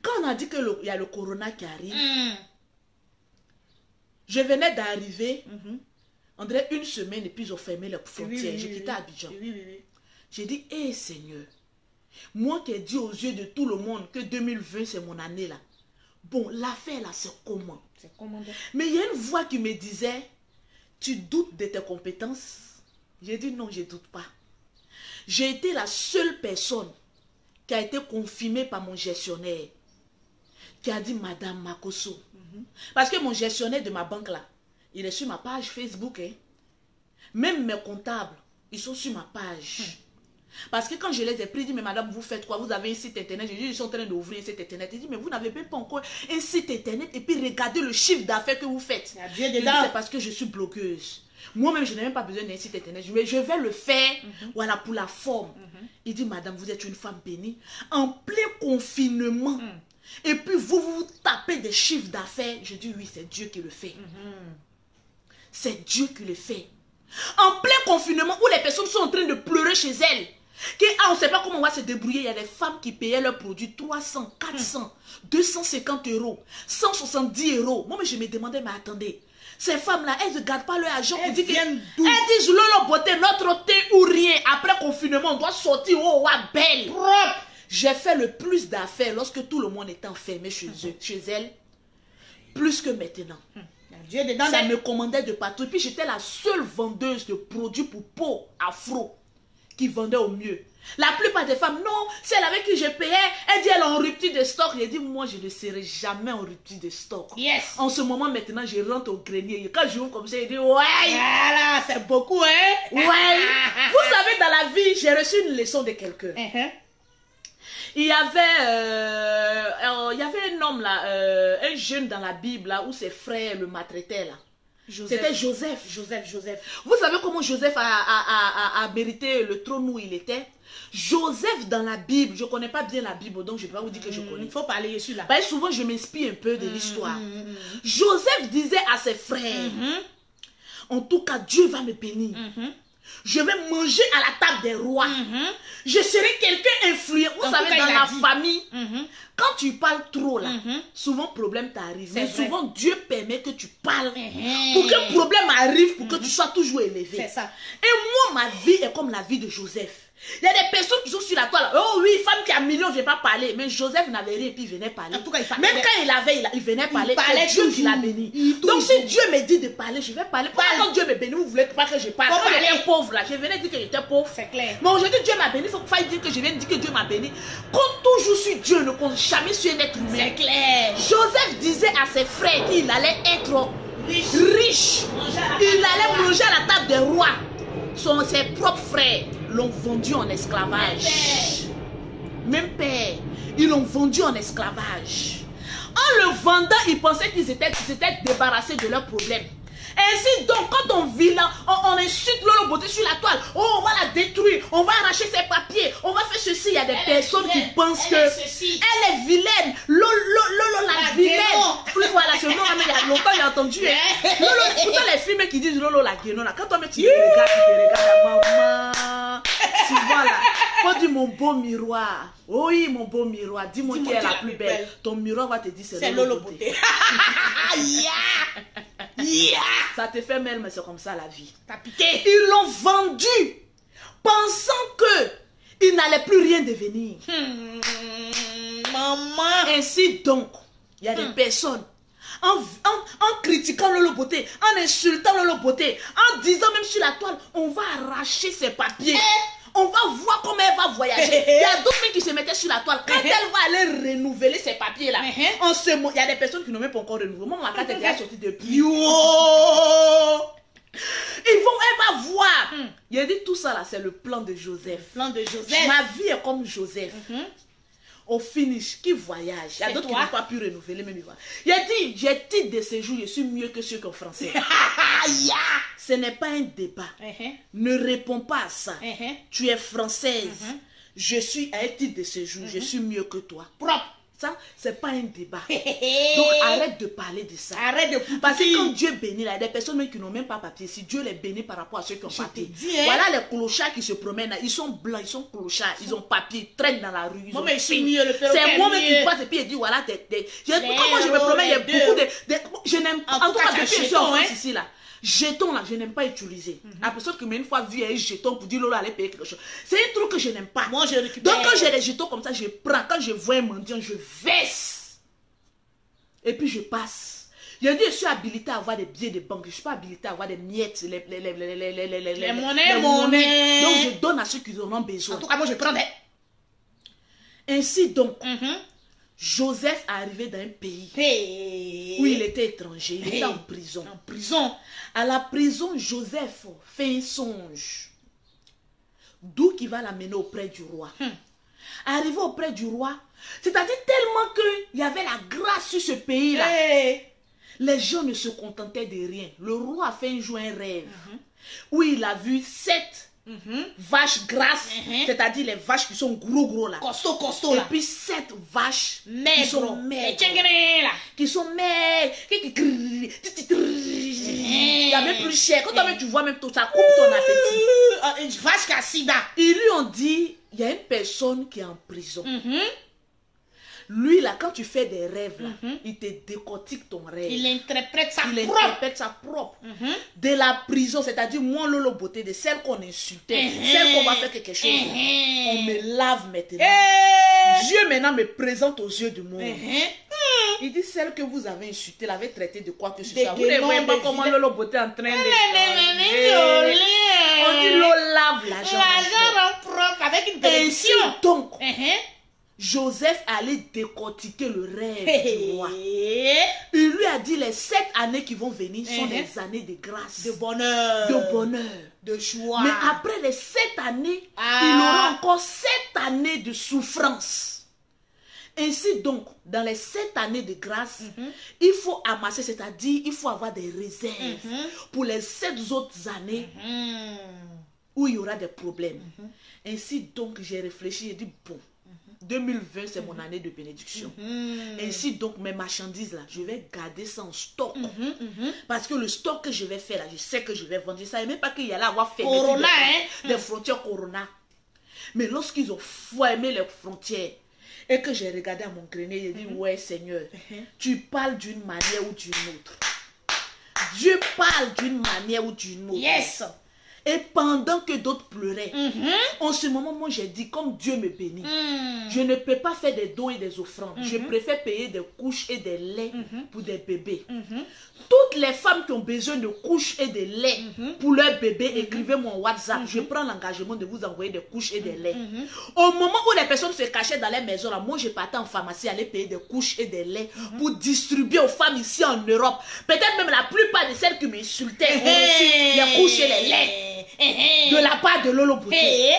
Quand on a dit qu'il y a le Corona qui arrive, je venais d'arriver, on dirait une semaine et puis ils ont fermé les frontières. J'ai quitté Abidjan. J'ai dit, hé Seigneur, moi qui ai dit aux yeux de tout le monde que 2020 c'est mon année là. Bon, l'affaire là c'est comment? Mais il y a une voix qui me disait, tu doutes de tes compétences? J'ai dit non, je ne doute pas. J'ai été la seule personne qui a été confirmée par mon gestionnaire, qui a dit Madame Makosso. Parce que mon gestionnaire de ma banque là, il est sur ma page Facebook. Même mes comptables, ils sont sur ma page. Parce que quand je les ai pris, ils disent, mais madame, vous faites quoi? Vous avez un site internet? J'ai dit, ils sont en train d'ouvrir un site internet. Ils disent, mais vous n'avez même pas encore un site internet et puis regardez le chiffre d'affaires que vous faites. C'est parce que je suis blogueuse. Moi-même, je n'ai même pas besoin d'un site internet. Je vais le faire voilà, pour la forme. Il dit, madame, vous êtes une femme bénie. En plein confinement. Et puis, vous tapez des chiffres d'affaires. Je dis, oui, c'est Dieu qui le fait. C'est Dieu qui le fait. En plein confinement, où les personnes sont en train de pleurer chez elles. On ne sait pas comment on va se débrouiller. Il y a des femmes qui payaient leurs produits 300, 400, 250 euros, 170 euros. Moi, mais je me demandais, mais attendez. Ces femmes-là, elles ne gardent pas leur argent pour dire que... viennent d'où? Elles disent, Lolo Beauté, notre thé ou rien. Après confinement, on doit sortir, oh, belle. Propre. J'ai fait le plus d'affaires lorsque tout le monde était enfermé chez eux, chez elles. Plus que maintenant. Dieu dedans. Ça me commandait de partout. Et puis j'étais la seule vendeuse de produits pour peau afro qui vendait au mieux. La plupart des femmes, non, celle avec qui je payais, elle dit elle est en rupture de stock. J'ai dit, moi je ne serai jamais en rupture de stock. Yes. En ce moment maintenant, je rentre au grenier. Quand je ouvre comme ça, je dis, ouais. Voilà, c'est beaucoup, hein. Ouais. Vous savez, dans la vie, j'ai reçu une leçon de quelqu'un. Il y avait un homme là, un jeune dans la Bible là, où ses frères le maltraitaient là. C'était Joseph. Joseph. Vous savez comment Joseph a mérité le trône où il était? Joseph dans la Bible, je ne connais pas bien la Bible, donc je ne vais pas vous dire que je connais. Il faut parler dessus là. Parce que souvent je m'inspire un peu de l'histoire. Joseph disait à ses frères, en tout cas Dieu va me bénir. Je vais manger à la table des rois. Je serai quelqu'un influent. Vous savez, dans la famille, quand tu parles trop là, souvent problème t'arrive. Mais souvent Dieu permet que tu parles pour qu'un problème arrive, pour que tu sois toujours élevé. C'est ça. Et moi, ma vie est comme la vie de Joseph. Il y a des personnes qui sont sur la toile. Oh oui, femme qui a millions ne vient pas parler. Mais Joseph n'avait rien et puis il venait parler. En tout cas, même quand il avait, il venait parler. C'est Dieu qui l'a béni. Donc si Dieu me dit de parler, je vais parler. Quand Dieu me bénit, vous voulez pas que je parle. Quand j'étais pauvre là, je venais dire que j'étais pauvre. C'est clair. Mais aujourd'hui, Dieu m'a béni. Il faut pas dire que je viens dire que Dieu m'a béni. Compte toujours sur Dieu, ne compte jamais sur un être humain. C'est clair. Joseph disait à ses frères qu'il allait être riche. Il allait manger à la table des rois. Ses propres frères l'ont vendu en esclavage. Même père, ils l'ont vendu en esclavage. En le vendant, ils pensaient qu'ils s'étaient débarrassés de leurs problèmes. Ainsi donc, quand on vit là, on insulte Lolo Beauté sur la toile. Oh, on va la détruire, on va arracher ses papiers, on va faire ceci. Il y a des personnes qui pensent que elle est vilaine. Lolo la vilaine. Voilà, ce nom, il y a longtemps, j'ai entendu. Lolo, pourtant les films qui disent Lolo la guénona, quand tu te regardes, maman. Souvent là, faut dire mon beau miroir. Oui, mon beau miroir, dis-moi qui est la plus belle. Ton miroir va te dire c'est Lolo Beauté. Ça te fait mal, mais c'est comme ça la vie. T'as piqué. Ils l'ont vendu, pensant que il n'allait plus rien devenir. Maman. Ainsi donc, il y a des personnes, en critiquant Lolo Beauté, en insultant Lolo Beauté, en disant même sur la toile, on va arracher ses papiers. On va voir comment elle va voyager. Il y a d'autres qui se mettaient sur la toile. Quand elle va aller renouveler ses papiers là, en ce moment, il y a des personnes qui n'ont même pas encore renouvelé. Moi, ma carte est déjà sortie depuis. Elle va voir. Il a dit tout ça là, c'est le plan de Joseph. Ma vie est comme Joseph. Au finish, qui voyage. Il y a d'autres qui n'ont pas pu renouveler, même il a dit, j'ai titre de séjour, je suis mieux que ceux qui sont français. Ce n'est pas un débat. Ne réponds pas à ça. Tu es française. Je suis à un titre de séjour, je suis mieux que toi. Propre. Ça, c'est pas un débat. Donc, arrête de parler de ça. Arrête de Parce que quand Dieu bénit, il y a des personnes même qui n'ont même pas papier. Si Dieu les bénit par rapport à ceux qui ont papier. Voilà les clochards qui se promènent là. Ils sont blancs, ils sont clochards. Ils ont papier, ils traînent dans la rue. Ils c'est moi-même qui passe et puis il dit voilà, comment je me promène, il y a beaucoup de je n'aime pas. En tout cas, depuis que je suis en France ici là. Jetons là, je n'aime pas utiliser. La personne qui m'a une fois vu un jeton pour dire Lolo allait payer quelque chose. C'est un truc que je n'aime pas. Moi, je récupère. Donc quand j'ai des jetons comme ça, je prends. Quand je vois un mendiant, je verse. Et puis je passe. Je dis, je suis habilité à avoir des billets de banque. Je ne suis pas habilité à avoir des miettes, les monnaies. Donc je donne à ceux qui en ont besoin. En tout cas, moi je prends des. Ainsi donc. Joseph est arrivé dans un pays où il était étranger, il était en prison. À la prison, Joseph fait un songe. D'où qu'il va l'amener auprès du roi. Arrivé auprès du roi, c'est-à-dire tellement qu'il y avait la grâce sur ce pays-là. Les gens ne se contentaient de rien. Le roi a fait un jour un rêve où il a vu 7 vaches grasses, c'est-à-dire les vaches qui sont gros là. Costaud Et là. puis 7 vaches maigres. qui sont maigres. Qui sont maigres. Il y a même plus cher. Quand tu vois même tout ça, coupe ton appétit. Une vache cassida. Ils lui ont dit, il y a une personne qui est en prison. Lui, là, quand tu fais des rêves, là, il te décortique ton rêve. Il interprète sa Il propre. interprète sa propre. De la prison, c'est-à-dire, moi, Lolo Beauté, de celle qu'on insultait, celle qu'on va faire quelque chose, on me lave maintenant. Dieu maintenant me présente aux yeux du monde. Il dit, celle que vous avez insultée, l'avait traitée de quoi que ce soit. Vous ne voyez pas comment Lolo Beauté est en train de... On dit, l'eau lave l'argent. L'argent rend propre avec une Ainsi bénédiction. donc, Joseph allait décortiquer le rêve du roi. Il lui a dit, les 7 années qui vont venir sont des années de grâce, De bonheur. de bonheur. De joie. Mais après les 7 années, il aura encore 7 années de souffrance. Ainsi donc, dans les 7 années de grâce, il faut amasser, c'est-à-dire, il faut avoir des réserves pour les 7 autres années où il y aura des problèmes. Ainsi donc, j'ai réfléchi et dit, bon, 2020, c'est mon année de bénédiction. Ainsi donc, mes marchandises, là, je vais garder ça en stock. Parce que le stock que je vais faire, là, je sais que je vais vendre. Je ne savais même pas qu'il y allait avoir fait des frontières Corona. Mais lorsqu'ils ont fermé les frontières, et que j'ai regardé à mon grenier, j'ai dit, ouais Seigneur, tu parles d'une manière ou d'une autre. Dieu parle d'une manière ou d'une autre. Yes. Et pendant que d'autres pleuraient, en ce moment, moi j'ai dit, comme Dieu me bénit, je ne peux pas faire des dons et des offrandes. Je préfère payer des couches et des laits pour des bébés. Toutes les femmes qui ont besoin de couches et de laits pour leurs bébés, écrivez-moi en WhatsApp. Je prends l'engagement de vous envoyer des couches et des laits. Au moment où les personnes se cachaient dans les maisons, là, moi je partais en pharmacie, aller payer des couches et des laits pour distribuer aux femmes ici en Europe. Peut-être même la plupart de celles qui m'insultaient ont reçu les couches et les laits de la part de Lolo Beauté.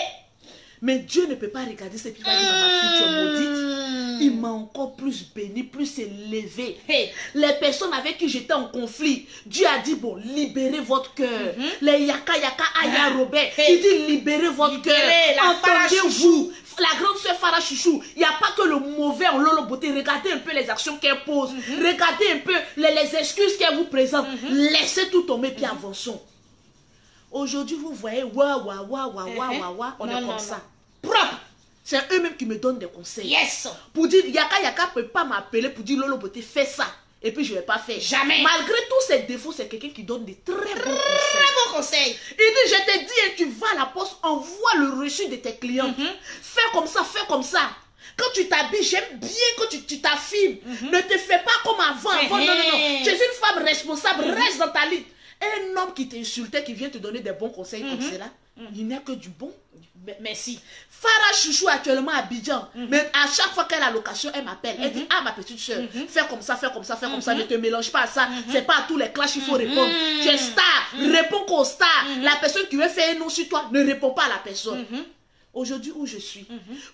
Mais Dieu ne peut pas regarder ce qu'il va dire, ma fille, tu es maudite. Il m'a encore plus béni, plus élevé. Les personnes avec qui j'étais en conflit, Dieu a dit, bon, libérez votre cœur. Les yaka yaka aya Robert, il dit, libérez votre cœur. Entendez-vous, la grande soeur Farah Chouchou, il n'y a pas que le mauvais en Lolo Beauté. Regardez un peu les actions qu'elle pose. Regardez un peu les excuses qu'elle vous présente. Laissez tout tomber, puis avançons. Aujourd'hui, vous voyez, on est comme ça. Propre. C'est eux-mêmes qui me donnent des conseils. Yes. Pour dire, Yaka Yaka ne peut pas m'appeler pour dire, Lolo Beauté, fais ça. Et puis, je ne vais pas faire. Jamais. Malgré tous ses défauts, c'est quelqu'un qui donne des très bons conseils. Très bon conseil. Il dit, je te dis, tu vas à la poste, envoie le reçu de tes clients. Fais comme ça, fais comme ça. Quand tu t'habilles, j'aime bien quand tu t'affirmes. Ne te fais pas comme avant. Non. Tu es une femme responsable, reste dans ta ligne. Un homme qui t'insultait, qui vient te donner des bons conseils comme cela, il n'est que du bon. Merci. Farah Chouchou actuellement à Abidjan, mais à chaque fois qu'elle a l'occasion, elle m'appelle. Elle dit, ah ma petite soeur, fais comme ça, fais comme ça, fais comme ça, ne te mélange pas à ça. C'est pas à tous les clashs qu'il faut répondre. Tu es star, réponds qu'au star. La personne qui veut faire un nom sur toi, ne répond pas à la personne. Aujourd'hui où je suis,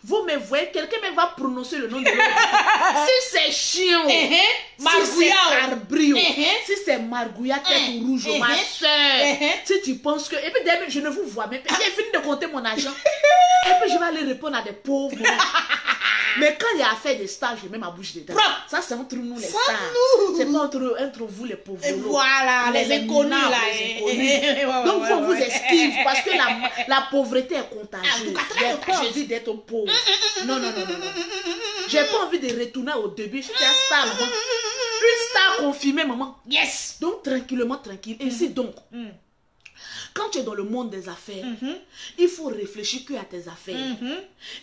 vous me voyez, quelqu'un me va prononcer le nom de l'autre. Si c'est chiant, si c'est arbrio, si c'est margouilla tête rouge, ma soeur, si tu penses que... Et puis d'ailleurs, je ne vous vois même. J'ai fini de compter mon argent. Et puis je vais aller répondre à des pauvres. Mais quand il y a affaire des stars, je mets ma bouche dedans. Ça, c'est entre nous les stars. C'est pas entre vous les pauvres. Et voilà, les inconnus là. Donc, on vous esquive parce que la pauvreté est contagieuse. J'ai pas envie d'être pauvre. Non. J'ai pas envie de retourner au début. J'étais un star, maman. Une star confirmée, maman. Yes. Donc, tranquillement, tranquille. Ainsi donc. Quand tu es dans le monde des affaires, il faut réfléchir que à tes affaires.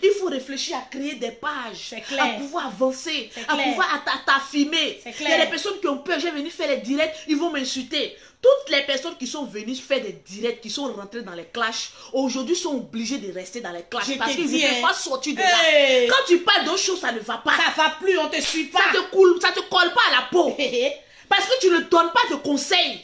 Il faut réfléchir à créer des pages, à pouvoir avancer, à pouvoir t'affirmer. Il y a des personnes qui ont peur. J'ai venu faire les directs, ils vont m'insulter. Toutes les personnes qui sont venues faire des directs, qui sont rentrées dans les clashs, aujourd'hui sont obligées de rester dans les clashs parce qu'ils ne peuvent pas sortir de là. Quand tu parles d'autre chose, ça ne va pas. Ça va plus, on te suit pas. Ça te colle pas à la peau. Parce que tu ne donnes pas de conseils.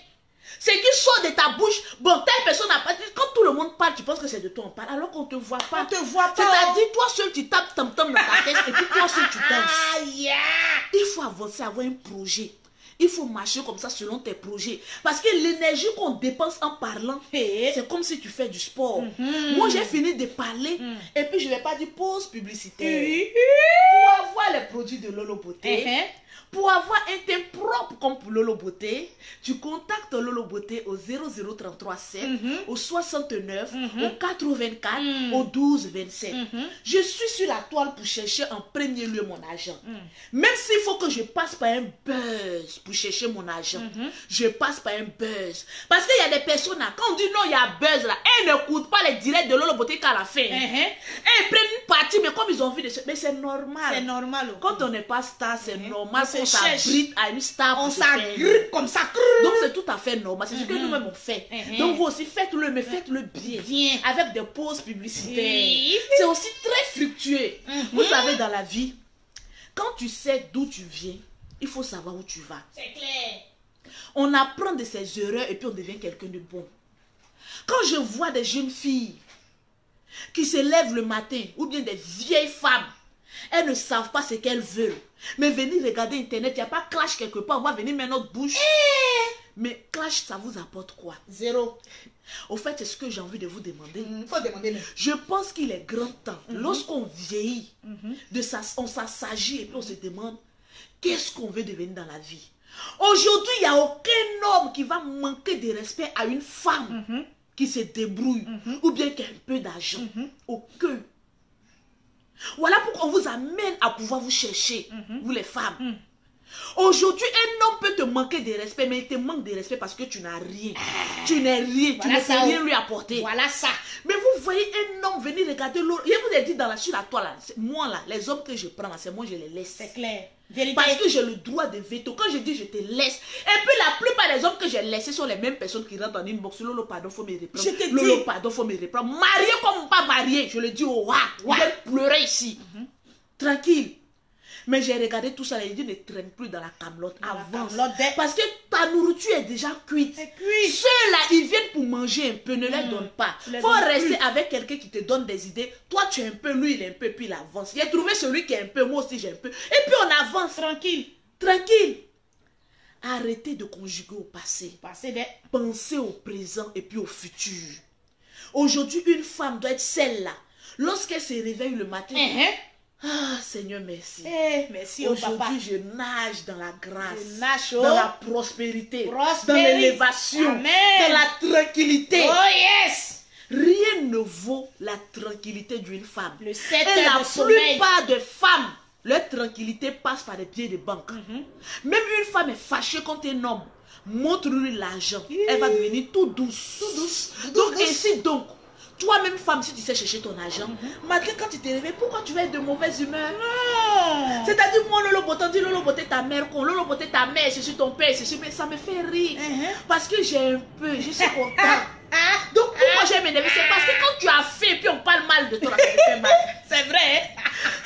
C'est qui sort de ta bouche, bon, telle personne n'a pas dit, quand tout le monde parle, tu penses que c'est de toi on parle, alors qu'on ne te voit pas. On te voit pas. C'est-à-dire, toi seul, tu tapes tam-tam dans ta tête, et puis toi seul, tu danses. Il faut avancer, avoir un projet. Il faut marcher comme ça selon tes projets. Parce que l'énergie qu'on dépense en parlant, c'est comme si tu fais du sport. Moi, j'ai fini de parler, et puis je ne vais pas dire pause publicitaire. Pour avoir les produits de Lolo Beauté, Pour avoir un teint propre comme pour Lolo Beauté, tu contactes Lolo Beauté au 00337, au 69, au 84, au 12 27. Je suis sur la toile pour chercher en premier lieu mon argent. Même s'il faut que je passe par un buzz pour chercher mon argent, je passe par un buzz. Parce qu'il y a des personnes là, quand on dit non, il y a buzz là, elles n'écoutent pas les directs de Lolo Beauté qu'à la fin. Elles prennent une partie, mais comme ils ont vu, mais c'est normal. C'est normal. Quand on n'est pas star, c'est normal. On s'abrite à une star. On s'agrippe comme ça. Donc c'est tout à fait normal. C'est ce que nous-mêmes on fait. Donc vous aussi faites-le, mais faites-le bien. Avec des pauses publicitaires. C'est aussi très fructueux. Vous savez, dans la vie, quand tu sais d'où tu viens, il faut savoir où tu vas. C'est clair. On apprend de ses erreurs et puis on devient quelqu'un de bon. Quand je vois des jeunes filles qui se lèvent le matin, ou bien des vieilles femmes, elles ne savent pas ce qu'elles veulent. Mais venir regarder Internet, il n'y a pas Clash quelque part, on va venir mettre notre bouche. Mais Clash, ça vous apporte quoi? Zéro. Au fait, c'est ce que j'ai envie de vous demander. Il faut demander. Je pense qu'il est grand temps, lorsqu'on vieillit, on s'assagit et puis on se demande, qu'est-ce qu'on veut devenir dans la vie? Aujourd'hui, il n'y a aucun homme qui va manquer de respect à une femme qui se débrouille ou bien qui a un peu d'argent. Aucun. Voilà pourquoi on vous amène à pouvoir vous chercher, vous les femmes. Aujourd'hui, un homme peut te manquer de respect, mais il te manque de respect parce que tu n'as rien. Tu n'es rien, tu ne peux rien lui apporter. Voilà ça. Mais vous voyez un homme venir regarder l'autre. Je vous ai dit sur la toile, moi là, les hommes que je prends là, c'est moi je les laisse. C'est clair. Vérité. Parce que j'ai le droit de veto. Quand je dis je te laisse. Et puis la plupart des hommes que j'ai laissés sont les mêmes personnes qui rentrent en inbox. Lolo, pardon, faut me reprendre. Je te dis. Lolo, pardon, faut me reprendre. Marié comme pas marié. Je le dis au roi. Vous allez pleurer ici. Tranquille. Mais j'ai regardé tout ça et il dit ne traîne plus dans la camelote. Avance. Parce que ta nourriture est déjà cuite. Ceux-là, ils viennent pour manger un peu. Ne les donne pas. Il faut rester avec quelqu'un qui te donne des idées. Toi, tu es un peu, lui, il est un peu, puis il avance. J'ai trouvé celui qui est un peu, moi aussi j'ai un peu. Et puis on avance. Tranquille. Tranquille. Arrêtez de conjuguer au passé. Pensez au présent et puis au futur. Aujourd'hui, une femme doit être celle-là. Lorsqu'elle se réveille le matin. Ah, Seigneur, merci. Merci aujourd'hui, je nage dans la grâce, dans la prospérité, dans l'élévation, dans la tranquillité. Oh yes! Rien ne vaut la tranquillité d'une femme. Le 7 et la sommeil. plupart des femmes, leur tranquillité passe par des billets de banque. Même une femme est fâchée contre un homme. Montre-lui l'argent. Elle va devenir tout douce. Donc, ainsi donc. Toi-même, femme, si tu sais chercher ton argent, malgré quand tu te réveilles, pourquoi tu vas être de mauvaise humeur? C'est-à-dire, moi, Lolo Beauté, on dit Lolo Beauté ta mère, Lolo Beauté ta mère, je suis ton père, mais ça me fait rire. Parce que j'ai un peu, je suis content. Donc, pourquoi j'ai m'énervé? C'est parce que quand tu as fait, puis on parle mal de toi, là, ça te fait mal. C'est vrai.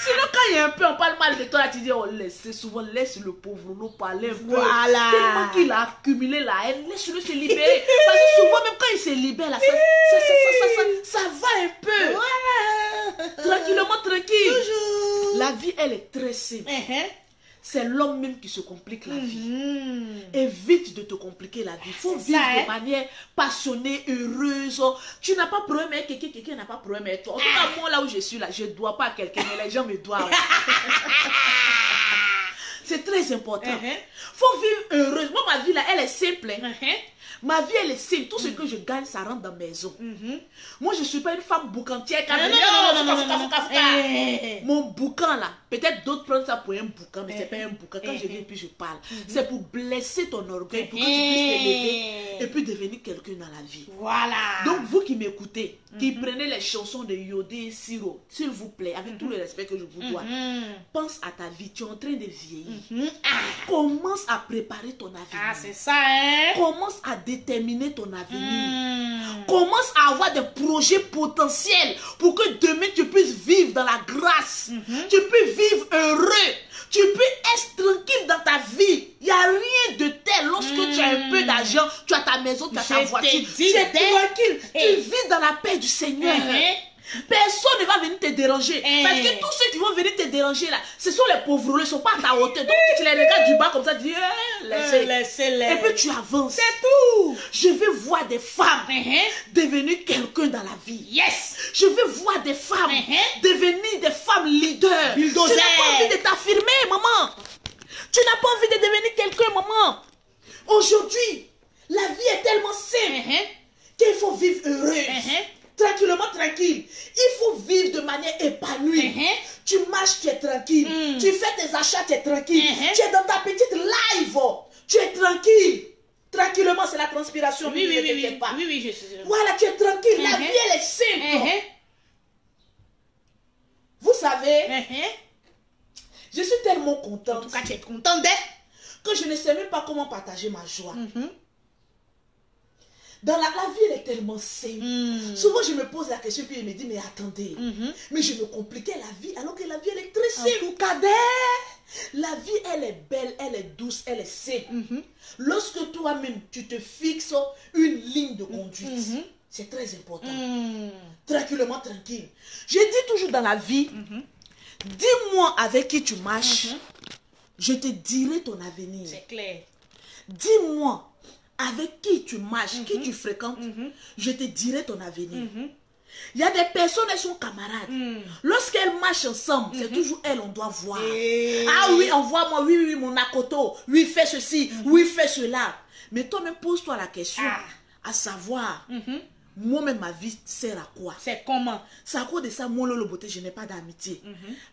Sinon, quand il y a un peu, on parle mal de toi, là, tu dis, oh, laisse le pauvre Lolo parler un peu. Voilà. Tellement qu'il a accumulé la haine, laisse-le se libérer. Parce que souvent, même quand il se libère, là, ça va un peu. Voilà. Tranquillement, tranquille. Toujours. La vie, elle est très simple. C'est l'homme même qui se complique la vie. Évite de te compliquer la vie. Il faut vivre de manière passionnée, heureuse. Tu n'as pas de problème avec quelqu'un, quelqu'un n'a pas de problème avec toi. En tout cas, moi, là où je suis, là, je ne dois pas à quelqu'un, mais les gens me doivent. C'est très important. Il faut vivre heureuse. Moi, ma vie, là, elle est simple. Ma vie, elle est simple. Tout ce que je gagne, ça rentre dans ma maison. Moi, je ne suis pas une femme boucantière. Mon boucan, là, peut-être d'autres prennent ça pour un boucan, mais ce n'est pas un boucan. Quand je viens, puis je parle. C'est pour blesser ton orgueil, pour que tu puisses t'élever et puis devenir quelqu'un dans la vie. Voilà. Donc, vous qui m'écoutez, qui prenez les chansons de Yodé et Siro, s'il vous plaît, avec tout le respect que je vous dois, pense à ta vie. Tu es en train de vieillir. Commence à préparer ton avenir. Ah, c'est ça, hein? Commence à déterminer ton avenir. Commence à avoir des projets potentiels pour que demain tu puisses vivre dans la grâce. Tu peux vivre heureux. Tu peux être tranquille dans ta vie. Il n'y a rien de tel. Lorsque tu as un peu d'argent, tu as ta maison, tu as ta voiture. Tu es tranquille. Tu vis dans la paix du Seigneur. Personne ne va venir te déranger. Parce que tous ceux qui vont venir te déranger là, ce sont les pauvres, ils ne sont pas à ta hauteur. Donc tu les regardes du bas comme ça, tu dis laissez-les. Et puis tu avances. C'est tout. Je veux voir des femmes devenir quelqu'un dans la vie. Yes. Je veux voir des femmes devenir des femmes leaders. Tu n'as pas envie de t'affirmer, maman. Tu n'as pas envie de devenir quelqu'un, maman. Aujourd'hui, la vie est tellement simple qu'il faut vivre heureuse. Tranquillement, tranquille. Il faut vivre de manière épanouie. Tu marches, tu es tranquille. Tu fais tes achats, tu es tranquille. Tu es dans ta petite live. Tu es tranquille. Tranquillement, c'est la transpiration. Oui, je sais. Voilà, tu es tranquille. La vie, elle est simple. Vous savez, je suis tellement contente. En tout cas, tu es contente d'être. Que je ne sais même pas comment partager ma joie. Dans la vie, elle est tellement simple. Souvent, je me pose la question, puis je me dis, mais attendez, mais je me compliquais la vie, alors que la vie, elle est très simple. La vie, elle est belle, elle est douce, elle est simple. Lorsque toi-même, tu te fixes une ligne de conduite, c'est très important. Tranquillement, tranquille. Je dis toujours dans la vie, dis-moi avec qui tu marches, je te dirai ton avenir. C'est clair. Dis-moi avec qui tu marches, qui tu fréquentes, je te dirai ton avenir. Il y a des personnes, elles sont camarades. Lorsqu'elles marchent ensemble, c'est toujours elles, on doit voir. Ah oui, envoie-moi, oui, mon akoto, oui, fais ceci, oui, fais cela. Mais toi-même, pose-toi la question, à savoir, moi-même, ma vie sert à quoi? C'est comment? C'est à cause de ça, moi, le beauté, je n'ai pas d'amitié.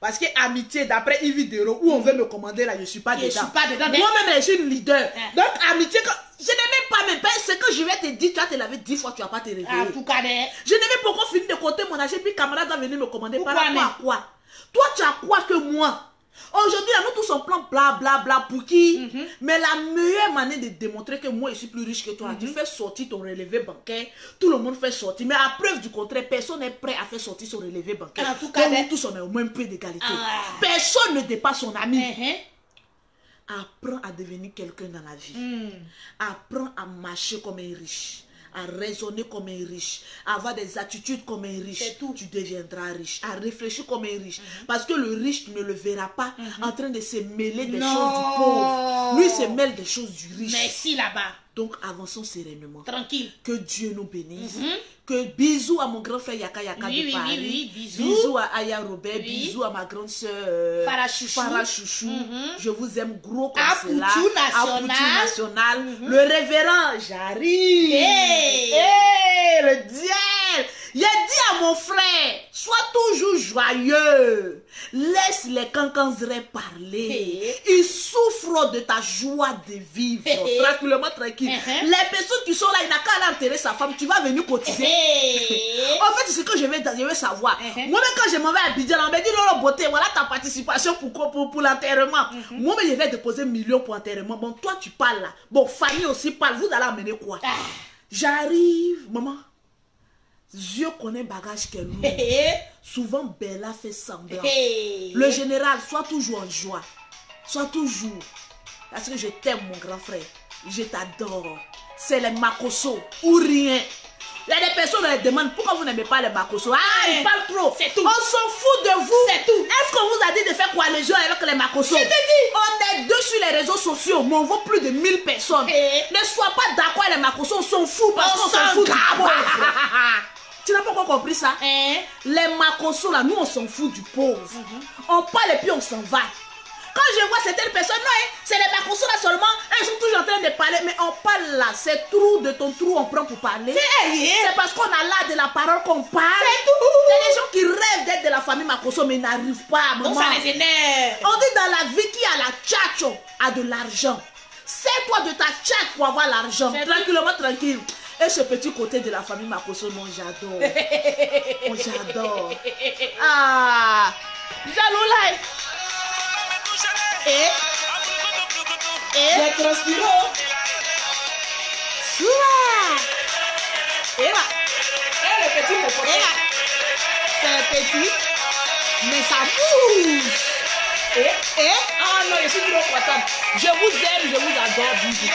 Parce que amitié, d'après Yves Dero, où on veut me commander là, je ne suis pas dedans. Moi-même, je suis une leader. Donc, amitié, je n'ai même pas même. Ce que je vais te dire, tu vas te laver 10 fois, tu ne vas pas te réveiller. En tout cas, je n'ai même pas encore fini de compter mon âge, puis camarade va venir me commander. Par rapport à quoi? Toi, tu as quoi que moi? Aujourd'hui, nous tous on plan bla bla bla pour qui? Mais la meilleure manière de démontrer que moi je suis plus riche que toi, tu fais sortir ton relevé bancaire, tout le monde fait sortir. Mais à preuve du contraire, personne n'est prêt à faire sortir son relevé bancaire. En tout cas, nous tous on est au même pied d'égalité. Personne ne dépasse son ami. Apprends à devenir quelqu'un dans la vie. Apprends à marcher comme un riche. À raisonner comme un riche, à avoir des attitudes comme un riche, tu deviendras riche, à réfléchir comme un riche. Parce que le riche, tu ne le verras pas en train de se mêler des choses du pauvre. Lui, il se mêle des choses du riche. Merci là-bas. Donc, avançons sereinement. Tranquille. Que Dieu nous bénisse. Que bisous à mon grand frère Yaka Yaka de Paris. Bisous à Aya Robert. Bisous à ma grande soeur Farah Chouchou. Je vous aime gros comme cela. À Poutou National. Le révérend, j'arrive. Le diable. Il a dit à mon frère, sois toujours joyeux. Laisse les cancanzerets parler. Ils souffrent de ta joie de vivre. Tranquillement, tranquille. Les personnes qui sont là, il n'a qu'à enterrer sa femme. Tu vas venir cotiser. En fait, c'est ce que je vais savoir. Moi-même, quand je m'en vais à Abidjan, on m'a dit, Lolo Beauté, voilà ta participation pour l'enterrement. Moi-même, je vais déposer 1 million pour l'enterrement. Bon, toi, tu parles là. Bon, Fanny aussi parle. Vous allez amener quoi? J'arrive, maman. Dieu connaît bagage qu'elle lourd. Souvent, Bella fait semblant. Le général, sois toujours en joie. Sois toujours. Parce que je t'aime, mon grand frère. Je t'adore. C'est les Makoso ou rien. Il y a des personnes qui me demandent pourquoi vous n'aimez pas les Makoso. Ah, ils parlent trop. C'est tout. On s'en fout de vous. C'est tout. Est-ce qu'on vous a dit de faire coalition avec les Makoso? Je te dis. On est deux sur les réseaux sociaux, mais on vaut plus de 1000 personnes. Ne sois pas d'accord avec les Makoso, on s'en fout parce qu'on s'en fout du pauvre. Tu n'as pas encore compris ça? Les Makoso là, nous on s'en fout du pauvre. On parle et puis on s'en va. Quand je vois certaines personnes, non, c'est les Makoso là seulement, elles sont toujours en train de parler, mais on parle là, c'est trou de ton trou, on prend pour parler. C'est parce qu'on a là de la parole qu'on parle. C'est tout. Il y a des gens qui rêvent d'être de la famille Makoso, mais ils n'arrivent pas. Donc ça les énerve. On dit dans la vie qui a la tchatcho a de l'argent. Sers-toi de ta tchatch pour avoir l'argent. Tranquillement, tranquille. Et ce petit côté de la famille Makoso, non, j'adore. Oh, j'adore. Ah, Jaloulaï. J'ai transpiré. Et là. Et le petit coco. C'est petit. Mais ça bouge. Ah non, je suis trop contente. Je vous aime, je vous adore, bisous.